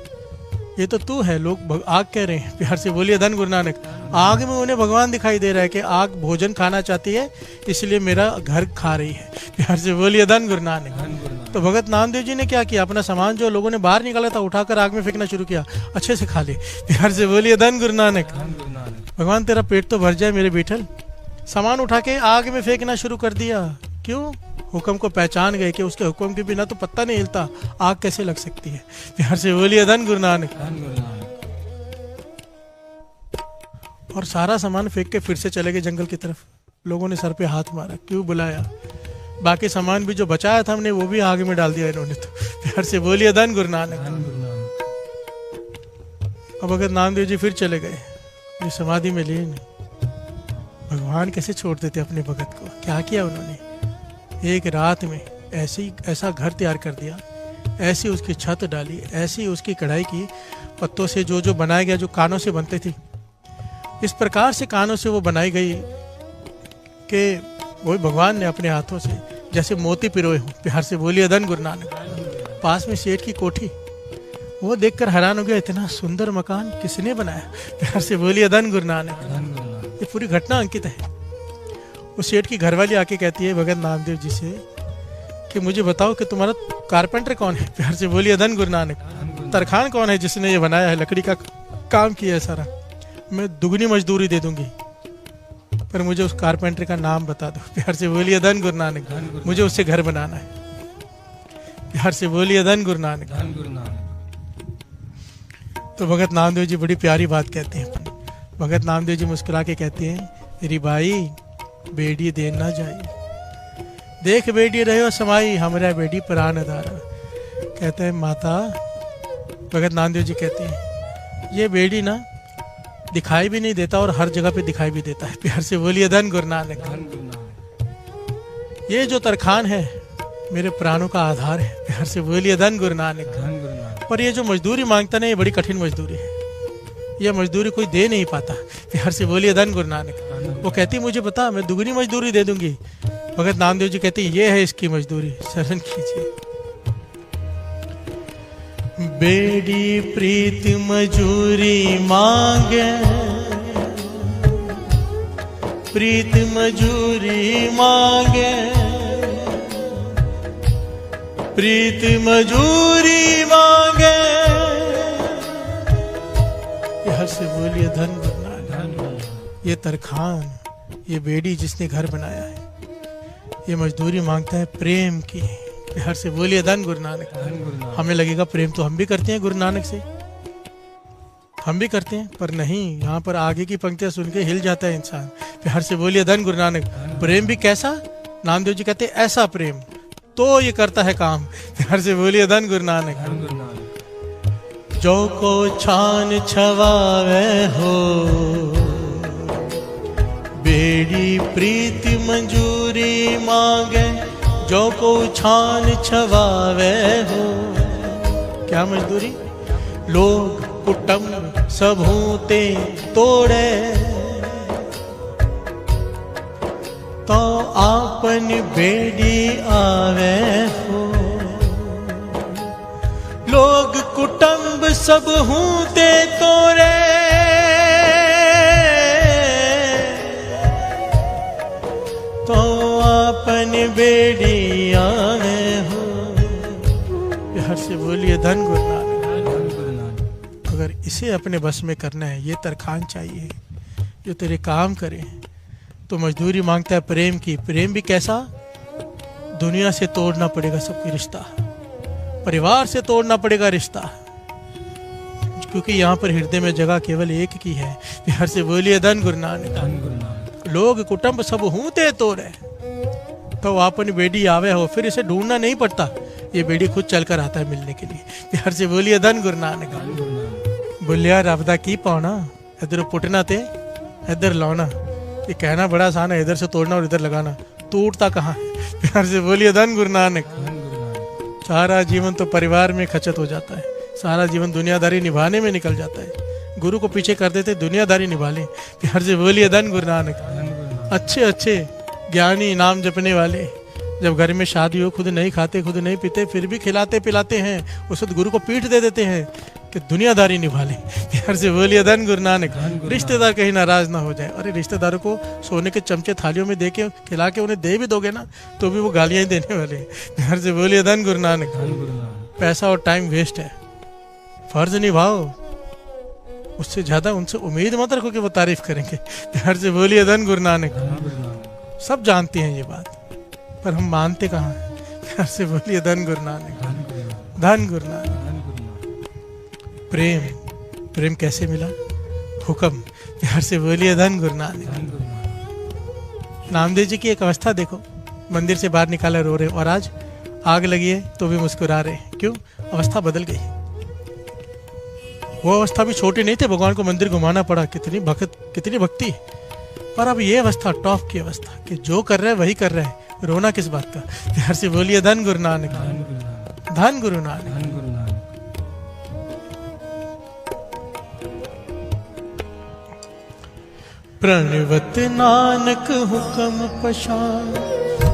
ये तो तू है, लोग आग कह रहे हैं। प्यार से बोलिए धन गुरु नानक। आग में उन्हें भगवान दिखाई दे रहा है कि आग भोजन खाना चाहती है, इसलिए मेरा घर खा रही है। प्यार से बोलिए धन गुरु नानक। तो भगत नामदेव जी ने क्या किया, अपना सामान जो लोगों ने बाहर निकाला था उठाकर आग में फेंकना शुरू किया, अच्छे से खा ले। प्यार से बोलिए धन गुरु नानक। भगवान तेरा पेट तो भर जाए मेरे बीठल। सामान उठा के आग में फेंकना शुरू कर दिया। क्यों? हुक्म को पहचान गए कि उसके हुक्म के बिना तो पत्ता नहीं हिलता, आग कैसे लग सकती है। प्यार से बोलिए धन गुरु नानक। और सारा सामान फेंक के फिर से चले गए जंगल की तरफ। लोगों ने सर पे हाथ मारा, क्यों बुलाया? बाकी सामान भी जो बचाया था हमने वो भी आग में डाल दिया इन्होंने तो। प्यार से बोलिए धन गुरु नानक। अब अगर नामदेव जी फिर चले गए, ये समाधि में लीन। भगवान कैसे छोड़ देते अपने भगत को? क्या किया उन्होंने? एक रात में ऐसा घर तैयार कर दिया, ऐसी उसकी छत डाली, ऐसी उसकी कढ़ाई की, पत्तों से जो जो बनाया गया, जो कानों से बनते थे, इस प्रकार से कानों से वो बनाई गई कि वही भगवान ने अपने हाथों से जैसे मोती पिरोए हों। प्यार से बोलिए धन गुरु नानक। पास में सेठ की कोठी, वो देखकर हैरान हो गया, इतना सुंदर मकान किसने बनाया? प्यार से बोलिए धन गुरु नानक। ये पूरी घटना अंकित है। उस सेठ की घरवाली आके कहती है भगत नामदेव जी से कि मुझे बताओ कि तुम्हारा कारपेंटर कौन है? प्यार से बोलिए धन गुरु नानक। तरखान कौन है जिसने ये बनाया है, लकड़ी का काम किया है सारा? मैं दुगनी मजदूरी दे दूंगी, पर मुझे उस कारपेंटर का नाम बता दो। प्यार से बोलिए धन गुरु नानक। मुझे उससे घर बनाना है। प्यार से बोलिए धन गुरु नानक। तो भगत नामदेव जी बड़ी प्यारी बात कहते हैं। भगत नामदेव जी मुस्कुरा के कहते हैं, मेरी भाई बेड़ी देन ना जाए, देख बेड़ी रहे हो समाई, हमारा बेड़ी प्राण धारा। कहते हैं माता, भगत नामदेव जी कहते हैं, ये बेड़ी ना दिखाई भी नहीं देता और हर जगह पे दिखाई भी देता है। प्यार से बोलिए धन गुरु नानक। ये जो तरखान है मेरे प्राणों का आधार है। प्यार से बोलिए धन गुरु नानक। पर ये जो मजदूरी मांगता ना, ये बड़ी कठिन मजदूरी है, ये मजदूरी कोई दे नहीं पाता। प्यार से बोलिए धन गुरु नानक। वो कहती मुझे बता, मैं दुगनी मजदूरी दे दूंगी। भगत नामदेव जी कहते हैं, ये है इसकी मजदूरी, शरण कीजिए। बेड़ी प्रीत मजूरी मांगे, प्रीत मजूरी मांगे, प्रीत मजूरी मांगे। हर से बोलिए धन गुरु नानक। ये तरखान, ये बेड़ी जिसने घर बनाया है, ये मजदूरी मांगता है प्रेम की। हर से बोलिए धन गुरु नानक। हमें लगेगा प्रेम तो हम भी करते हैं गुरु नानक से, हम भी करते हैं, पर नहीं, यहाँ पर आगे की पंक्तियां सुन के हिल जाता है इंसान। प्यार से बोलिए धन गुरु नानक। प्रेम भी कैसा? नामदेव जी कहते हैं ऐसा प्रेम तो ये करता है काम। प्यार से बोलिए धन गुरु नानक। जो को छान छवावे हो, बेड़ी प्रीत मंजूरी मांगे। जो को छान छवावे हो, क्या मजदूरी? लोग कुटुंब सबूते तोड़े, तो आपन बेड़ी आवे हो। लोग कुटुंब सब हूते तोड़े, तो आपन बेड़ी आवे हो। प्यार से बोलिए धन गुरु नानक। अगर इसे अपने बस में करना है, ये तरखान चाहिए जो तेरे काम करे, तो मजदूरी मांगता है प्रेम की। प्रेम भी कैसा? दुनिया से तोड़ना पड़ेगा सबके रिश्ता, परिवार से तोड़ना पड़ेगा रिश्ता, क्योंकि यहाँ पर हृदय में जगह केवल एक की है। प्यार से बोलिए धन गुरु नानक। लोग कुटुंब सब हूते तोड़े, तो आपन बेड़ी आवे हो। फिर इसे ढूंढना नहीं पड़ता, ये बेड़ी खुद चलकर आता है मिलने के लिए। प्यार से बोलिए धन गुरु नानक। बुलिया रब दा की पाना, इधर पुटना ते इधर लाना। ये कहना बड़ा आसान है, इधर से तोड़ना और इधर लगाना, टूटता कहाँ है। प्यार से बोलिए धन गुरु नानक। सारा जीवन तो परिवार में खचत हो जाता है, सारा जीवन दुनियादारी निभाने में निकल जाता है। गुरु को पीछे कर देते, दुनियादारी निभा लें। प्यार से बोलिए धन गुरु नानक। अच्छे अच्छे ज्ञानी नाम जपने वाले जब घर में शादी हो, खुद नहीं खाते, खुद नहीं पीते, फिर भी खिलाते पिलाते हैं, उस वक्त गुरु को पीठ दे देते हैं कि दुनियादारी निभा ले। प्यार से बोलिए धन गुरु नानक। रिश्तेदार कहीं नाराज ना हो जाए। अरे रिश्तेदारों को सोने के चमचे थालियों में दे के खिला के उन्हें दे भी दोगे ना तो भी वो गालियां ही देने वाले। प्यार से बोलिए धन गुरु नानक। पैसा और टाइम वेस्ट है, फर्ज निभाओ, उससे ज्यादा उनसे उम्मीद मत रखो कि वो तारीफ करेंगे। प्यार से बोलिए धन गुरु नानक। सब जानते हैं ये बात, पर हम मानते कहाँ हैं। प्यार से बोलिए धन गुरु नानक। धन गुरु नानक। प्रेम, प्रेम कैसे मिला? हुक्म। प्यार से बोलिए धन गुरु नानक। नामदेव जी की एक अवस्था देखो, मंदिर से बाहर निकाला रो रहे, और आज आग लगी है तो भी मुस्कुरा रहे। क्यों? अवस्था बदल गई। वो अवस्था भी छोटी नहीं थे, भगवान को मंदिर घुमाना पड़ा, कितनी भक्ति। और अब ये अवस्था टॉप की अवस्था कि जो कर रहे हैं वही कर रहे हैं, रोना किस बात का। प्यार से बोलिए धन गुरु नानक। धन गुरु नानक। प्रणवत नानक हुक्म पशान,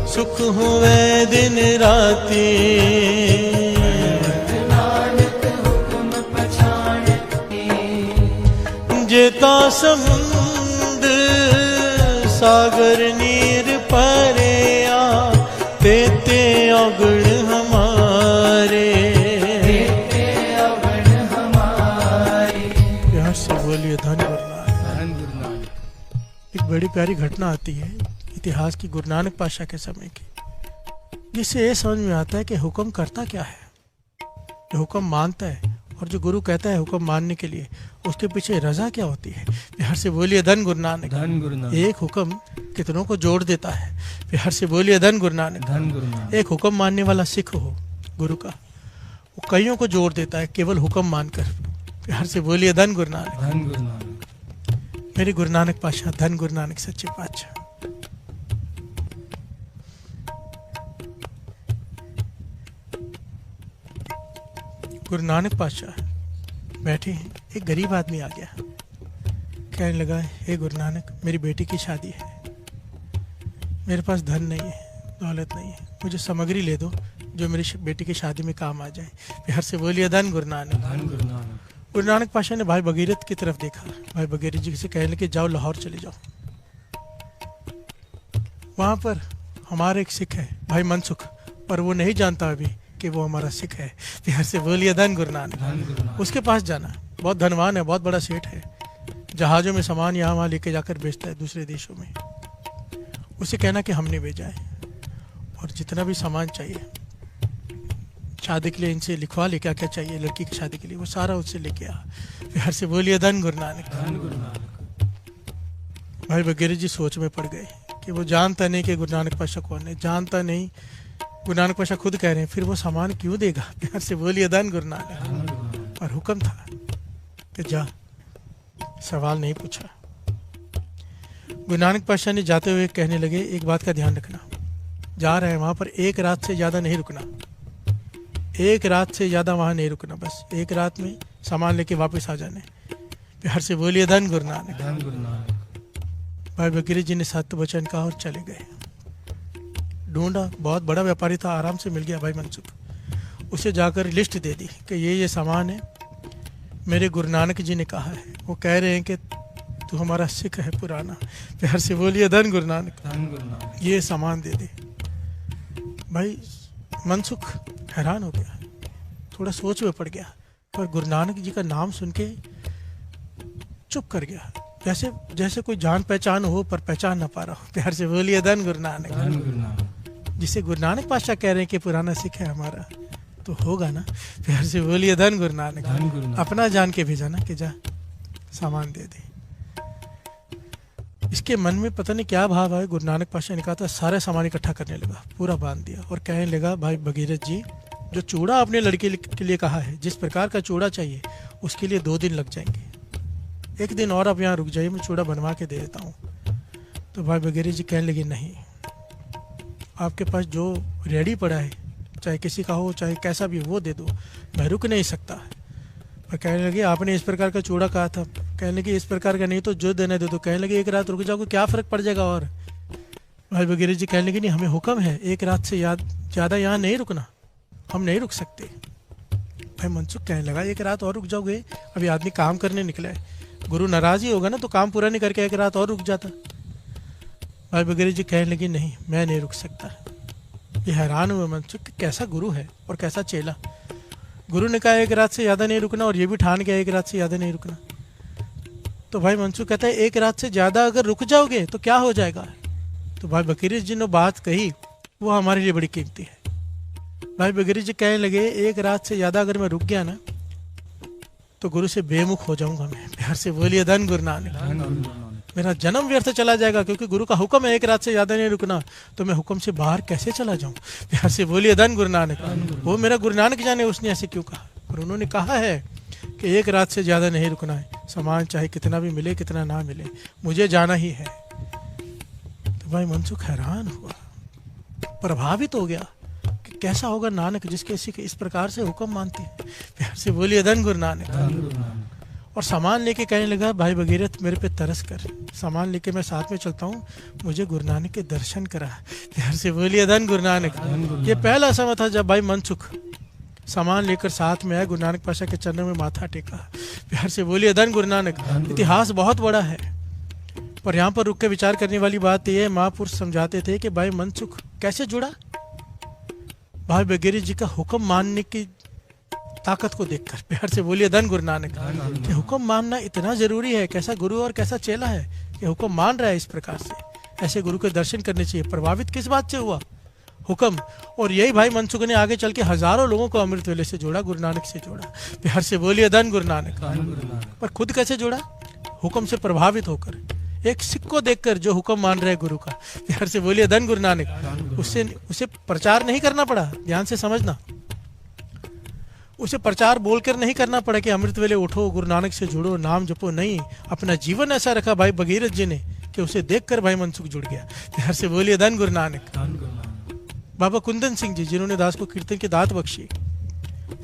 सुख हुए दिन राती। जेता समुंद सागर नीर परेया, तेते अगण हमारे। प्यार से बोलिए धन गुरु नानक। एक बड़ी प्यारी घटना आती है इतिहास की, गुरु नानक पातशाह के समय की, जिससे ये समझ में आता है कि हुक्म करता क्या है। जो हुक्म मानता है और जो गुरु कहता है हुक्म मानने के लिए, उसके पीछे रजा क्या होती है। प्यार से बोलिए धन गुरु नानक। एक हुक्म कितनों को जोड़ देता है। प्यार से बोलिए धन गुरु नानक। एक हुक्म मानने वाला सिख हो गुरु का, वो कईयों को जोड़ देता है केवल हुक्म मानकर। प्यार से बोलिए धन गुरु नानक। मेरे गुरु नानक पातशाह, धन गुरु नानक सच्चे पातशाह। गुरु नानक पातशाह बैठे हैं, एक गरीब आदमी आ गया, कहने लगा, हे गुरु नानक, मेरी बेटी की शादी है, मेरे पास धन नहीं है, दौलत नहीं है, मुझे सामग्री ले दो जो मेरी बेटी की शादी में काम आ जाए। प्यार से बोलिए धन गुरु नानक। गुरु नानक पातशाह ने भाई भगीरथ की तरफ देखा। भाई भगीरथ जी से कहने लगे, जाओ लाहौर चले जाओ, वहां पर हमारा एक सिख है भाई मनसुख, पर वो नहीं जानता अभी कि वो हमारा सिख है। प्यार से बोलिए धन गुरु नानक। उसके पास जाना, बहुत धनवान है, बहुत बड़ा सेठ है, जहाजों में सामान यहाँ वहाँ लेके जाकर बेचता है दूसरे देशों में। उसे कहना कि हमने भेजा है, और जितना भी सामान चाहिए शादी के लिए इनसे लिखवा ले, क्या क्या चाहिए लड़की की शादी के लिए, वो सारा उससे लेके आ। प्यार से बोलिए धन गुरु नानक। भाई वगैरह जी सोच में पड़ गए कि वो जानता नहीं कि गुरु नानक पातशाह कौन है, जानता नहीं। गुरु नानक पातशाह खुद कह रहे हैं, फिर वो सामान क्यों देगा। प्यार से बोलिए धन गुरु नानक। और हुक्म था कि जा, सवाल नहीं पूछा। गुरु नानक पातशाह ने जाते हुए कहने लगे, एक बात का ध्यान रखना, जा रहे हैं वहां पर एक रात से ज्यादा नहीं रुकना, एक रात से ज्यादा वहां नहीं रुकना, बस एक रात में सामान लेके वापस आ जाने। प्यार से बोलिए धन गुरु नानक। भाई वकील जी ने सत्य वचन कहा और चले गए। ढूंढा, बहुत बड़ा व्यापारी था, आराम से मिल गया भाई मनसुख। उसे जाकर लिस्ट दे दी कि ये सामान है, मेरे गुरु नानक जी ने कहा है, वो कह रहे हैं कि तू हमारा सिख है पुराना। प्यार से बोलिए धन गुरु नानक। ये सामान दे दे। भाई मनसुख हैरान हो गया, थोड़ा सोच में पड़ गया, पर गुरु नानक जी का नाम सुन के चुप कर गया, जैसे जैसे कोई जान पहचान हो पर पहचान ना पा रहा हो। प्यार से बोलिए धन गुरु नानक। जिसे गुरु नानक पातशाह कह रहे हैं कि पुराना सिख है हमारा, तो होगा ना। प्यार से बोलिए धन गुरु नानक। अपना जान के भेजा ना कि जा सामान दे दे। इसके मन में पता नहीं क्या भाव है। गुरु नानक पातशाह ने कहा था, सारा सामान इकट्ठा करने लगा, पूरा बांध दिया और कहने लगा, भाई भगीरथ जी जो चूड़ा अपने लड़के के लिए कहा है, जिस प्रकार का चूड़ा चाहिए उसके लिए 2 दिन लग जाएंगे। 1 दिन और आप यहाँ रुक जाइए, मैं चूड़ा बनवा के दे देता हूँ। तो भाई बघेरे जी कहने लगे नहीं, आपके पास जो रेडी पड़ा है, चाहे किसी का हो चाहे कैसा भी हो, वो दे दो, मैं रुक नहीं सकता। पर कहने लगे आपने इस प्रकार का चूड़ा कहा था। कहने लगे इस प्रकार का नहीं तो जो देना दे दो। कहने लगे 1 रात रुक जाओगे, क्या फ़र्क पड़ जाएगा। और भाई बघेरे जी कहने लगे नहीं, हमें हुक्म है 1 रात से ज़्यादा यहाँ नहीं रुकना, हम नहीं रुक सकते। भाई मनसुख कहने लगा 1 रात और रुक जाओगे, अभी आदमी काम करने निकला है, गुरु नाराज ही होगा ना, तो काम पूरा नहीं करके 1 रात और रुक जाता। भाई बघेरे जी कहने लगे नहीं, मैं नहीं रुक सकता। ये हैरान हुए मनसुख कि कैसा गुरु है और कैसा चेला। गुरु ने कहा 1 रात से ज़्यादा नहीं रुकना, और ये भी ठान गया 1 रात से ज़्यादा नहीं रुकना। तो भाई मनसुख कहता है 1 रात से ज़्यादा अगर रुक जाओगे तो क्या हो जाएगा। तो भाई बघेरे जी ने बात कही वो हमारे लिए बड़ी कीमती है। भाई बघेरे जी कहने लगे 1 रात से ज़्यादा अगर मैं रुक गया ना तो गुरु से बेमुख हो जाऊंगा मैं। प्यार से बोलिए धन गुरु नानक। मेरा जन्म व्यर्थ चला जाएगा, क्योंकि गुरु का हुक्म है 1 रात से ज़्यादा नहीं रुकना, तो मैं हुक्म से बाहर कैसे चला जाऊं। प्यार से बोलिए धन गुरु नानक। वो मेरा गुरु नानक जाने उसने ऐसे क्यों कहा, पर उन्होंने कहा है कि 1 रात से ज़्यादा नहीं रुकना है, सामान चाहे कितना भी मिले कितना ना मिले, मुझे जाना ही है। तो भाई मनसुख हैरान हुआ, प्रभावित हो गया कि कैसा होगा नानक जिसके इस प्रकार से हुक्म मानते हैं। प्यार से बोलिए धन गुरु नानक। और सामान लेके कहने लगा भाई बघेरे मेरे पे तरस कर, सामान लेके मैं साथ में चलता हूँ, मुझे गुरु नानक के दर्शन करा। प्यार से बोलिए धन गुरु नानक। ये पहला समय था जब भाई मनसुख सामान लेकर साथ में आए, गुरु नानक पाशा के चरणों में माथा टेका। प्यार से बोलिए धन गुरु नानक। इतिहास बहुत बड़ा है, पर यहाँ पर रुक के विचार करने वाली बात यह है, महापुरुष समझाते थे कि भाई मनसुख कैसे जुड़ा। भाई बघेरे जी का हुक्म मानने की ताकत को देखकर। प्यार से बोलिए धन गुरु नानक। कि हुक्म मानना इतना जरूरी है, कैसा गुरु और कैसा चेला है कि हुक्म मान रहा है इस प्रकार से। ऐसे गुरु के दर्शन करने चाहिए। प्रभावित किस बात से हुआ, हुक्म। और यही भाई मनसुख ने आगे चल के हजारों लोगों को अमृत वेले से जोड़ा, गुरु नानक से जोड़ा। प्यार से बोलिए धन गुरु नानक। पर खुद कैसे जोड़ा, हुक्म से प्रभावित होकर, एक सिख को देखकर जो हुक्म मान रहे गुरु का। प्यार से बोलिए धन गुरु नानक। उसे प्रचार नहीं करना पड़ा, ध्यान से समझना, उसे प्रचार बोलकर नहीं करना पड़ा कि अमृत वेले उठो, गुरु नानक से जुड़ो, नाम जपो। नहीं, अपना जीवन ऐसा रखा भाई भगीरथ जी ने कि उसे देखकर भाई मनसुख जुड़ गया। प्यार से बोलिए धन गुरु नानक। बाबा कुंदन सिंह जी जिन्होंने दास को कीर्तन की दात बख्शी,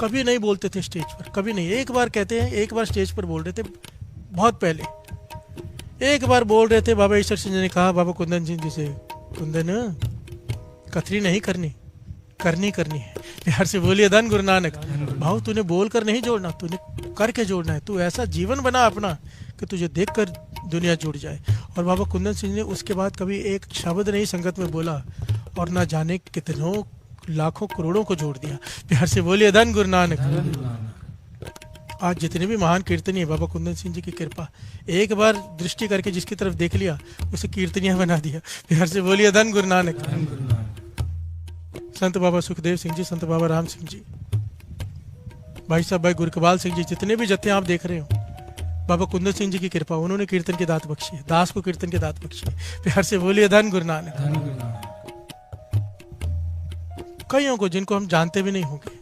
कभी नहीं बोलते थे स्टेज पर, कभी नहीं। एक बार कहते हैं, एक बार स्टेज पर बोल रहे थे, बहुत पहले एक बार बोल रहे थे। बाबा ईश्वर सिंह जी ने कहा बाबा कुंदन सिंह जी से, कुंदन कथरी नहीं करनी, करनी है। प्यार से बोलिए धन गुरु नानक। भाव तूने बोल कर नहीं जोड़ना, तूने करके जोड़ना है। तू ऐसा जीवन बना अपना कि तुझे देखकर दुनिया जुड़ जाए। और बाबा कुंदन सिंह ने उसके बाद कभी एक शब्द नहीं संगत में बोला, और ना जाने कितनों लाखों करोड़ों को जोड़ दिया। प्यार से बोलिए धन गुरु नानक। आज जितने भी महान कीर्तनीय बाबा कुंदन सिंह जी की कृपा, एक बार दृष्टि करके जिसकी तरफ देख लिया उसे कीर्तनिया बना दिया। प्यार से बोलिए धन गुरु नानक। संत बाबा सुखदेव सिंह जी, संत बाबा राम सिंह जी, भाई साहब भाई गुरकबाल सिंह जी, जितने भी जत्थे आप देख रहे हो, बाबा कुंदन सिंह जी की कृपा, उन्होंने कीर्तन की दात बख्शी है, दास को कीर्तन की दात बख्शी है। प्यार से बोलिए धन गुरु नानक। कईयों को जिनको हम जानते भी नहीं होंगे,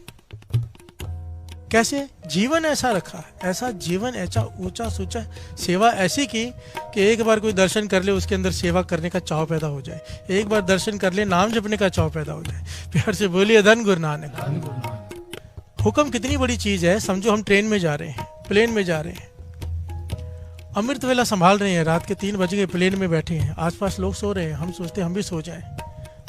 कैसे जीवन ऐसा रखा, ऐसा जीवन, ऐसा ऊंचा सोचा, सेवा ऐसी की कि एक बार कोई दर्शन कर ले उसके अंदर सेवा करने का चाव पैदा हो जाए, एक बार दर्शन कर ले नाम जपने का चाव पैदा हो जाए। प्यार से बोलिए धन गुरु नानक। हुक्म कितनी बड़ी चीज है। समझो हम ट्रेन में जा रहे हैं, प्लेन में जा रहे हैं, अमृत वेला संभाल रहे हैं, रात के 3 बज गए, प्लेन में बैठे हैं, आसपास लोग सो रहे हैं, हम सोचते हैं हम भी सो जाएं,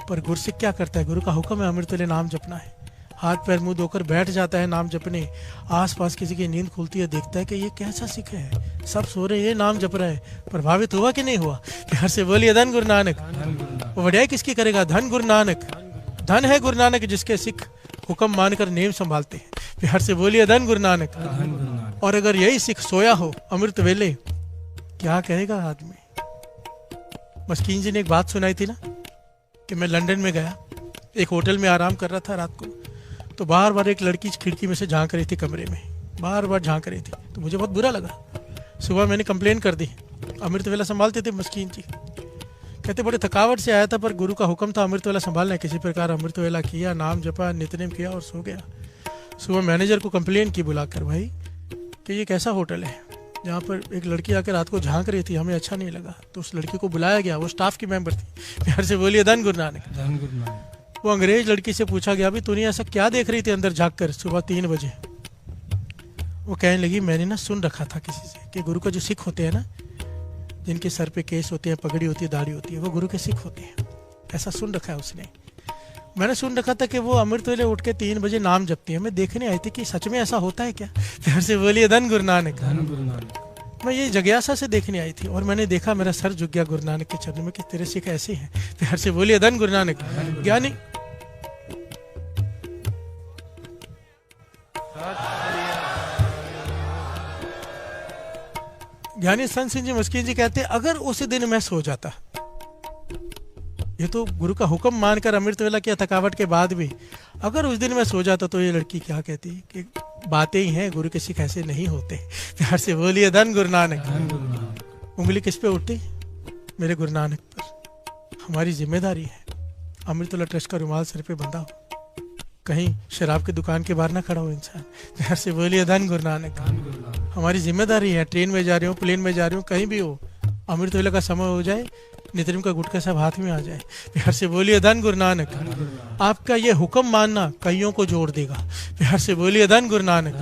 पर गुरसिक क्या करता है, गुरु का हुक्म है अमृत वेले नाम जपना है, हाथ पैर मुंह धोकर बैठ जाता है नाम जपने। आसपास किसी की नींद खुलती है, देखता है कि ये कैसा सिख है, सब सो रहे हैं, ये नाम जप रहा है। प्रभावित हुआ कि नहीं हुआ? प्यार से बोलिए धन गुरु नानक। वो बढ़िया किसकी करेगा? धन गुरु नानक। धन है गुरु नानक जिसके सिख हुक्म मानकर नेम संभालते हैं। प्यार से बोलिए धन गुरु नानक। और अगर यही सिख सोया हो अमृत वेले, क्या कहेगा आदमी? मस्कीन जी ने एक बात सुनाई थी ना कि मैं लंदन में गया, एक होटल में आराम कर रहा था रात को, तो बार बार एक लड़की खिड़की में से झांक रही थी, कमरे में बार बार झांक रही थी, तो मुझे बहुत बुरा लगा। सुबह मैंने कंप्लेन कर दी, अमृत वेला संभालते थे मस्कीन जी, कहते बड़े थकावट से आया था, पर गुरु का हुक्म था अमृत वेला संभालना है। किसी प्रकार अमृत वेला किया, नाम जपा, नित्यनेम किया और सो गया। सुबह मैनेजर को कंप्लेन की बुलाकर, भाई कि ये कैसा होटल है जहाँ पर एक लड़की आकर रात को झांक रही थी, हमें अच्छा नहीं लगा। तो उस लड़की को बुलाया गया, वो स्टाफ की मेंबर थी। प्यार से बोलिए धन गुरु नानक। धन गुरु नानक। वो अंग्रेज लड़की से पूछा गया, अभी तूने ऐसा क्या देख रही थी अंदर झांक कर सुबह 3 बजे? वो कहने लगी, मैंने ना सुन रखा था किसी से कि गुरु का जो सिख होते हैं ना, जिनके सर पे केस होते हैं, पगड़ी होती है, दाढ़ी होती है, वो गुरु के सिख होते हैं। ऐसा सुन रखा है उसने। मैंने सुन रखा था कि वो अमृत वेले उठ के 3 बजे नाम जपती है। मैं देखने आई थी कि सच में ऐसा होता है क्या। प्यार से बोलिए धन गुरु नानक। धन गुरु नानक। मैं ये जिज्ञासा से देखने आई थी और मैंने देखा, मेरा सर झुक गया गुरु नानक के चरणों में कि तेरे सिख ऐसे हैं। प्यार से बोलिए धन गुरु नानक। ज्ञानी ज्ञानी संत सिंह जी मस्कीन जी कहते, अगर उस दिन मैं सो जाता, ये तो गुरु का हुक्म मानकर अमृत वेला किया थकावट के बाद भी, अगर उस दिन मैं सो जाता तो ये लड़की क्या कहती कि बातें ही हैं, गुरु के सिख ऐसे नहीं होते। प्यार से बोलिए धन गुरु नानक। उंगली किस पे उठती? मेरे गुरु नानक पर। हमारी जिम्मेदारी है अमृत वेला ट्रस्ट का रुमाल सर पे बंधा हो, कहीं शराब की दुकान के बाहर ना खड़ा हो इंसान। प्यार से बोलिए धन गुरु नानक। हमारी जिम्मेदारी है, ट्रेन में जा रहे हो, प्लेन में जा रहे हो, कहीं भी हो, अमृत वेला का समय हो जाए, नित्यनेम का गुटका सब हाथ में आ जाए। प्यार से बोलिए धन गुरु नानक। आपका ये हुक्म मानना कईयों को जोड़ देगा। प्यार से बोलिए धन गुरु नानक।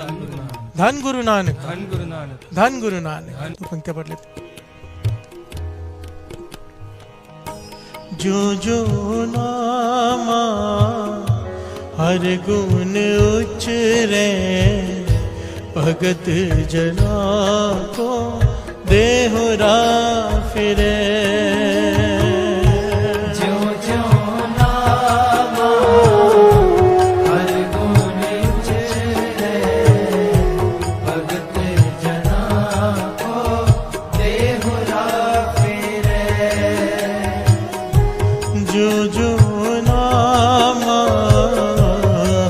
धन गुरु नानक। धन गुरु नानक। धन गुरु नानक। तो पंक्तियां पढ़ लेते। जो जो नामा हर गुण उचरे, भगत जना को देहुरा फिरे। जो जो नामा हर गुण उचरे, भगत जना को देहुरा फिरे। जो जो नामा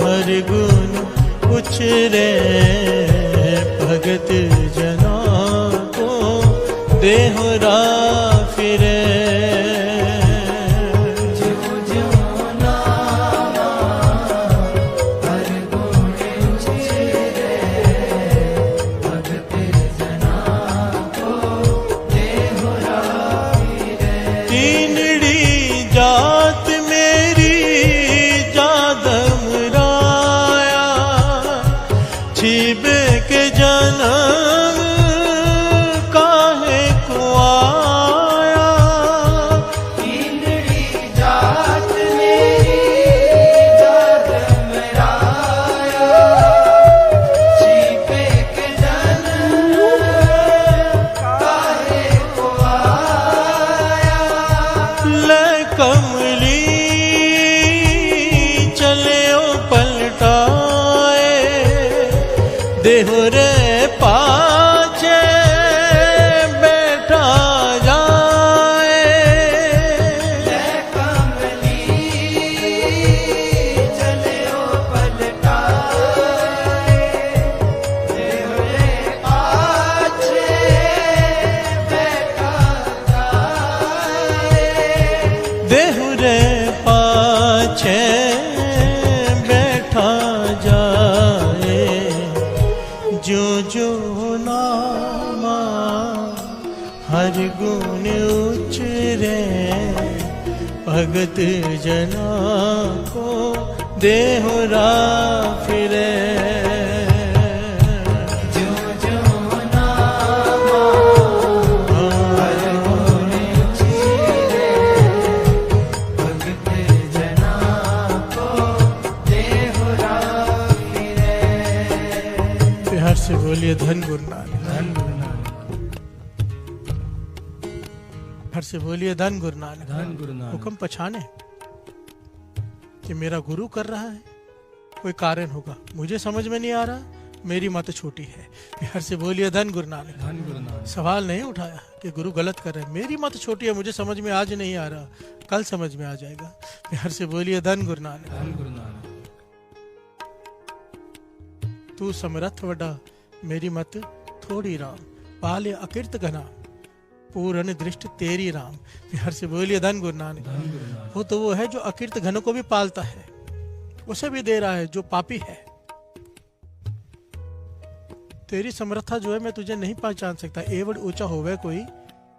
हर गुण उचरे, भगत जना को देहुरा फिरे। जो जो नामा हर गुण उचरे, भगत जना को देहुरा फिरे। तीनड़ी जात मेरी जादम राया, छिबे के जन्म काहे को आया। तीनड़ी जात मेरी जादम राया, छिपे के जन्म काहे को आया। ले कमली चले ओ पलटाए, देहुरे पाछे बैठा जाए। कमली चले ओ पलटाए, देवरे पाछे बैठा जाए। देहुरे पाछे बैठा जाए। जो जो नामा हर गुण उचरे, भगत जना को देहुरा फिरे। जो जो नामा हर गुण उचरे, भगत जना को देहुरा फिरे। प्यार से बोलिए धन गुरु नानक। धन गुरु नानक। हर से बोलिए धन गुरु नानक। धन गुरु नानक। हुक्म पछाने कि मेरा गुरु कर रहा है, कोई कारण होगा, मुझे समझ में नहीं आ रहा, मेरी मत छोटी है। प्यार से बोलिए धन गुरु नानक। धन गुरु नानक। सवाल नहीं उठाया कि गुरु गलत कर रहे हैं, मेरी मत छोटी है, मुझे समझ में आज नहीं आ रहा, कल समझ में आ जाएगा। प्यार से बोलिए धन गुरु नानक। धन गुरु नानक। तू समरथ वडा, मेरी मत थोड़ी राम, पाले अकिरत घना। पूर्ण दृष्ट तेरी राम। हर से बोलिए धन गुरु नानक। वो तो वो है जो अकीर्त घनों को भी पालता है, उसे भी दे रहा है जो पापी है। तेरी समर्था जो है मैं तुझे नहीं पहचान सकता। एवड ऊंचा होवे कोई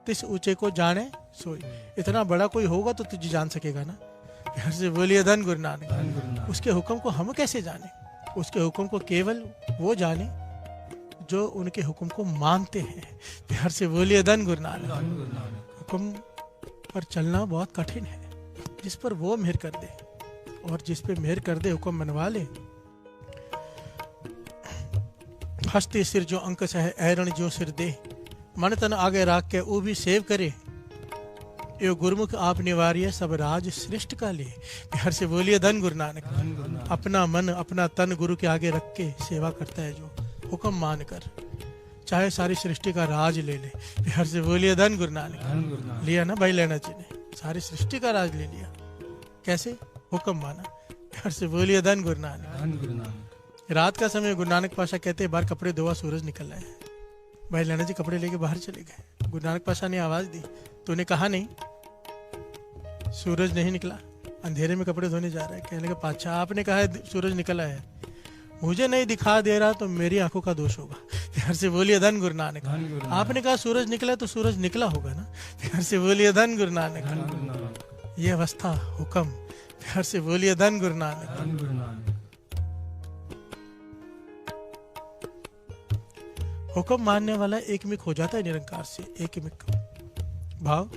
तिस ऊंचे को जाने सोई। इतना बड़ा कोई होगा तो तुझे जान सकेगा ना। हर से बोलिए धन गुरु नानक। उसके हुक्म को हम कैसे जाने? उसके हुक्म को केवल वो जाने जो उनके हुक्म को मानते हैं। हर से बोलिए धन गुरु नानक। हुक्म पर चलना बहुत कठिन है। जिस पर वो मेहर कर दे, और जिस पे मेहर कर दे हुक्म मनवा ले। हस्ते सिर जो अंकस है ऐरण जो सिर दे। मन तन आगे राख के वो भी सेव करे। यो गुरुमुख आप निवार्य सब राज श्रेष्ठ का ले। हर से बोलिए धन गुरु नानक। अपना मन अपना तन गुरु के आगे रख के सेवा करता है जो, हुक्म मान कर, चाहे सारी सृष्टि का राज ले ले। हर से बोलिए धन गुरु नानक। लिया ना भाई लेना जी ने, सारी सृष्टि का राज ले लिया। कैसे? हुक्म माना। हर से बोलिए धन गुरु नानक। रात का समय गुरु नानक पाशा कहते बाहर कपड़े धोआ, सूरज निकल आए। भाई लेना जी कपड़े लेके बाहर चले गए। गुरु नानक पाशा ने आवाज दी, तूने कहा नहीं? सूरज नहीं निकला, अंधेरे में कपड़े धोने जा रहा है। कहने लगा पाशा आपने कहा है सूरज निकला है, मुझे नहीं दिखा दे रहा तो मेरी आंखों का दोष होगा। फिर से बोलिए धन गुरु नानक। आपने कहा सूरज निकला तो सूरज निकला होगा ना। फिर से बोलिए धन गुरु नानक। ये अवस्था हुक्म। फिर से बोलिए धन गुरु नानक। हुक्म मानने वाला एकमिक हो जाता है निरंकार से। एकमिक भाव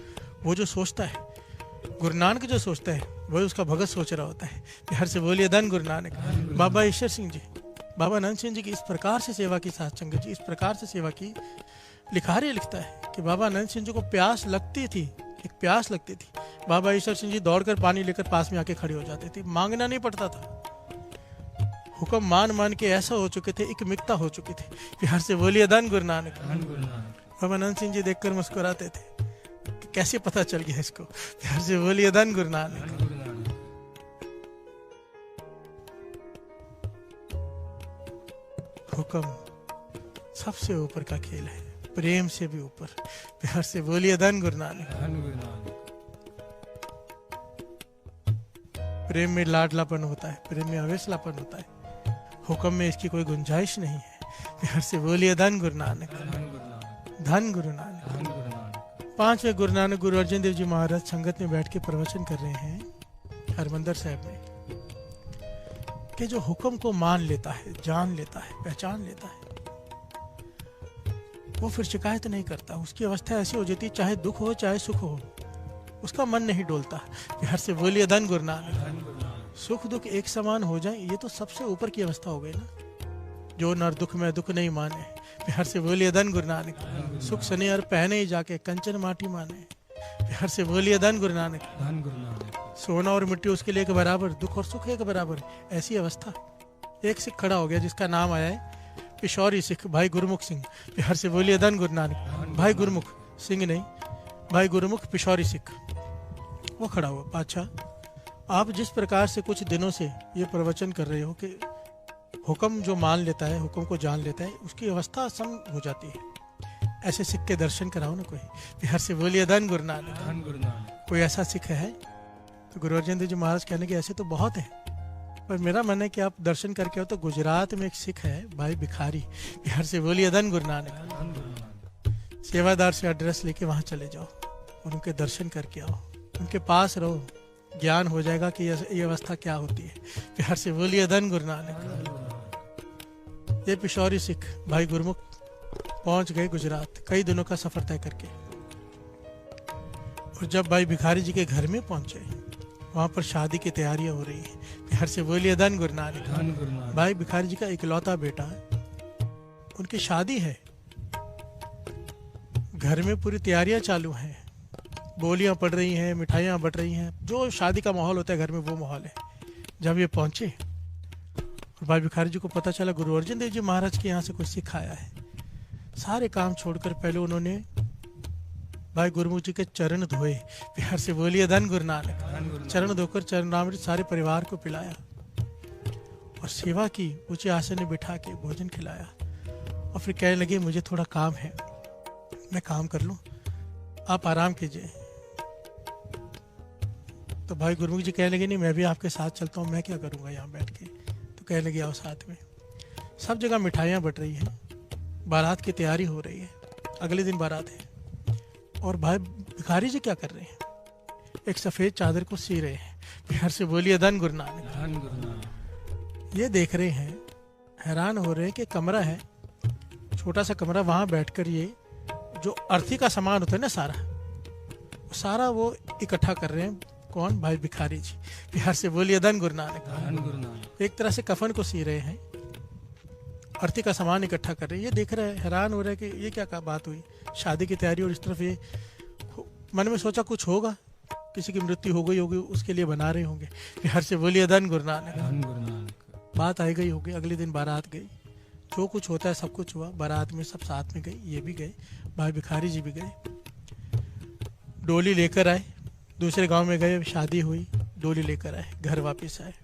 वो जो सोचता है, गुरु नानक जो सोचता है वही उसका भगत सोच रहा होता है। हर से बोलिए धन गुरु नानक। बाबा ईश्वर सिंह जी, बाबा नंद सिंह जी की इस प्रकार से सेवा की, साथ संगत जी इस प्रकार से सेवा की। लिखारी लिखता है कि बाबा नंद सिंह जी को प्यास लगती थी, एक प्यास लगती थी। बाबा ईश्वर सिंह जी दौड़कर पानी लेकर पास में आके खड़े हो जाते थे, मांगना नहीं पड़ता था। हुक्म मान मान के ऐसा हो चुके थे, एकमिकता हो चुके थे। फिर से बोलिए धन गुरु नानक। बाबा नंद सिंह जी देखकर मुस्कुराते थे कि कैसे पता चल गया इसको। फिर से बोलिए धन गुरु नानक। हुक्म सबसे ऊपर का खेल है, प्रेम से भी ऊपर। प्यार से बोलिए धन गुरु नानक। प्रेम में लाडलापन होता है, प्रेम में अवेसलापन होता है। हुक्म में इसकी कोई गुंजाइश नहीं है। प्यार से बोलिए धन गुरु नानक। धन गुरु नानक। 5वें गुरु नानक गुरु अर्जन देव जी महाराज संगत में बैठ के प्रवचन कर रहे हैं हरमंदिर साहब में कि जो हुक्म को मान लेता है, जान लेता है, पहचान लेता है, वो फिर शिकायत नहीं करता। उसकी अवस्था ऐसी हो जाती है, चाहे दुख हो चाहे सुख हो, उसका मन नहीं डोलता। हर से बोलिए धन गुरु नानक। सुख दुख एक समान हो जाए, ये तो सबसे ऊपर की अवस्था हो गई ना। जो नर दुख में दुख नहीं माने। हर से बोलिए धन गुरु नानक। सुख सने और पहने ही जाके कंचन माटी माने। हर से बोलिए धन गुरु नानक। सोना और मिट्टी उसके लिए एक बराबर, दुख और सुख एक बराबर। ऐसी अवस्था। एक सिख खड़ा हो गया जिसका नाम आया है पिशौरी सिख, भाई गुरुमुख सिंह। हर से बोलिए धन गुरु नानक। भाई गुरुमुख सिंह नहीं, भाई गुरुमुख पिशौरी सिख। वो खड़ा हुआ, पाछा आप जिस प्रकार से कुछ दिनों से ये प्रवचन कर रहे हो कि हुक्म जो मान लेता है, हुक्म को जान लेता है, उसकी अवस्था सम हो जाती है। ऐसे सिख के दर्शन कराओ ना कोई। हर से बोलिए धन गुरु नानक। कोई ऐसा सिख है? तो गुरु अर्जन देव जी महाराज कहने के ऐसे तो बहुत है, पर मेरा मन है कि आप दर्शन करके आओ। तो गुजरात में एक सिख है भाई भिखारी। हर से बोलिए धन गुरु नानक। सेवादार से एड्रेस लेके वहां चले जाओ, उनके दर्शन करके आओ, उनके पास रहो, ज्ञान हो जाएगा कि ये अवस्था क्या होती है। प्यार से बोलिए धन गुरु नानक। ये पिशौरी सिख भाई गुरुमुख पहुंच गए गुजरात, कई दिनों का सफर तय करके। और जब भाई भिखारी जी के घर में पहुंचे, वहां पर शादी की तैयारियां हो रही है। प्यार से बोलिए धन गुरु नानक। भाई भिखारी जी का इकलौता बेटा है, उनकी शादी है, घर में पूरी तैयारियां चालू हैं, बोलियां पड़ रही हैं, मिठाइयां बट रही हैं, जो शादी का माहौल होता है घर में वो माहौल है। जब ये पहुंचे और भाई भिखारी जी को पता चला गुरु अर्जन देव जी महाराज के यहाँ से कोई सिख आया है, सारे काम छोड़कर पहले उन्होंने भाई गुरुमुख जी के चरण धोए। प्यार से बोलिए धन गुरु नानक। चरण धोकर चरणामृत सारे परिवार को पिलाया और सेवा की, ऊंचे आसन में बिठा के भोजन खिलाया। और फिर कहने लगे मुझे थोड़ा काम है, मैं काम कर लूं। आप आराम कीजिए। तो भाई गुरमुख जी कहने लगे नहीं मैं भी आपके साथ चलता हूँ, मैं क्या करूँगा यहाँ बैठ के। तो कहने लगे आओ साथ में। सब जगह मिठाइयाँ बट रही हैं, बारात की तैयारी हो रही है, अगले दिन बारात है। और भाई भिखारी जी क्या कर रहे हैं, एक सफ़ेद चादर को सी रहे हैं। बिहार से बोलिए धन गुरु नानक। धन गुरु नानक। ये देख रहे हैं, हैरान हो रहे हैं कि कमरा है, छोटा सा कमरा, वहाँ बैठकर ये जो अर्थी का सामान होता है ना सारा वो इकट्ठा कर रहे हैं। कौन? भाई भिखारी जी। बिहार से बोलिए धन गुरु नानक। धन गुरु नानक। एक तरह से कफन को सी रहे हैं, अर्थी का सामान इकट्ठा कर रहे हैं। ये देख रहे हैं, हैरान हो रहे हैं कि ये क्या बात हुई, शादी की तैयारी, और इस तरफ ये मन में सोचा कुछ होगा, किसी की मृत्यु हो गई होगी, उसके लिए बना रहे होंगे। बिहार से बोलिए धन गुरु नानक। धन गुरु नानक। बात आई गई होगी, अगले दिन बारात गई, जो कुछ होता है सब कुछ हुआ। बारात में सब साथ में गए, ये भी गए, भाई भिखारी जी भी गए, डोली लेकर आए, दूसरे गांव में गए, शादी हुई, डोली लेकर आए, घर वापस आए।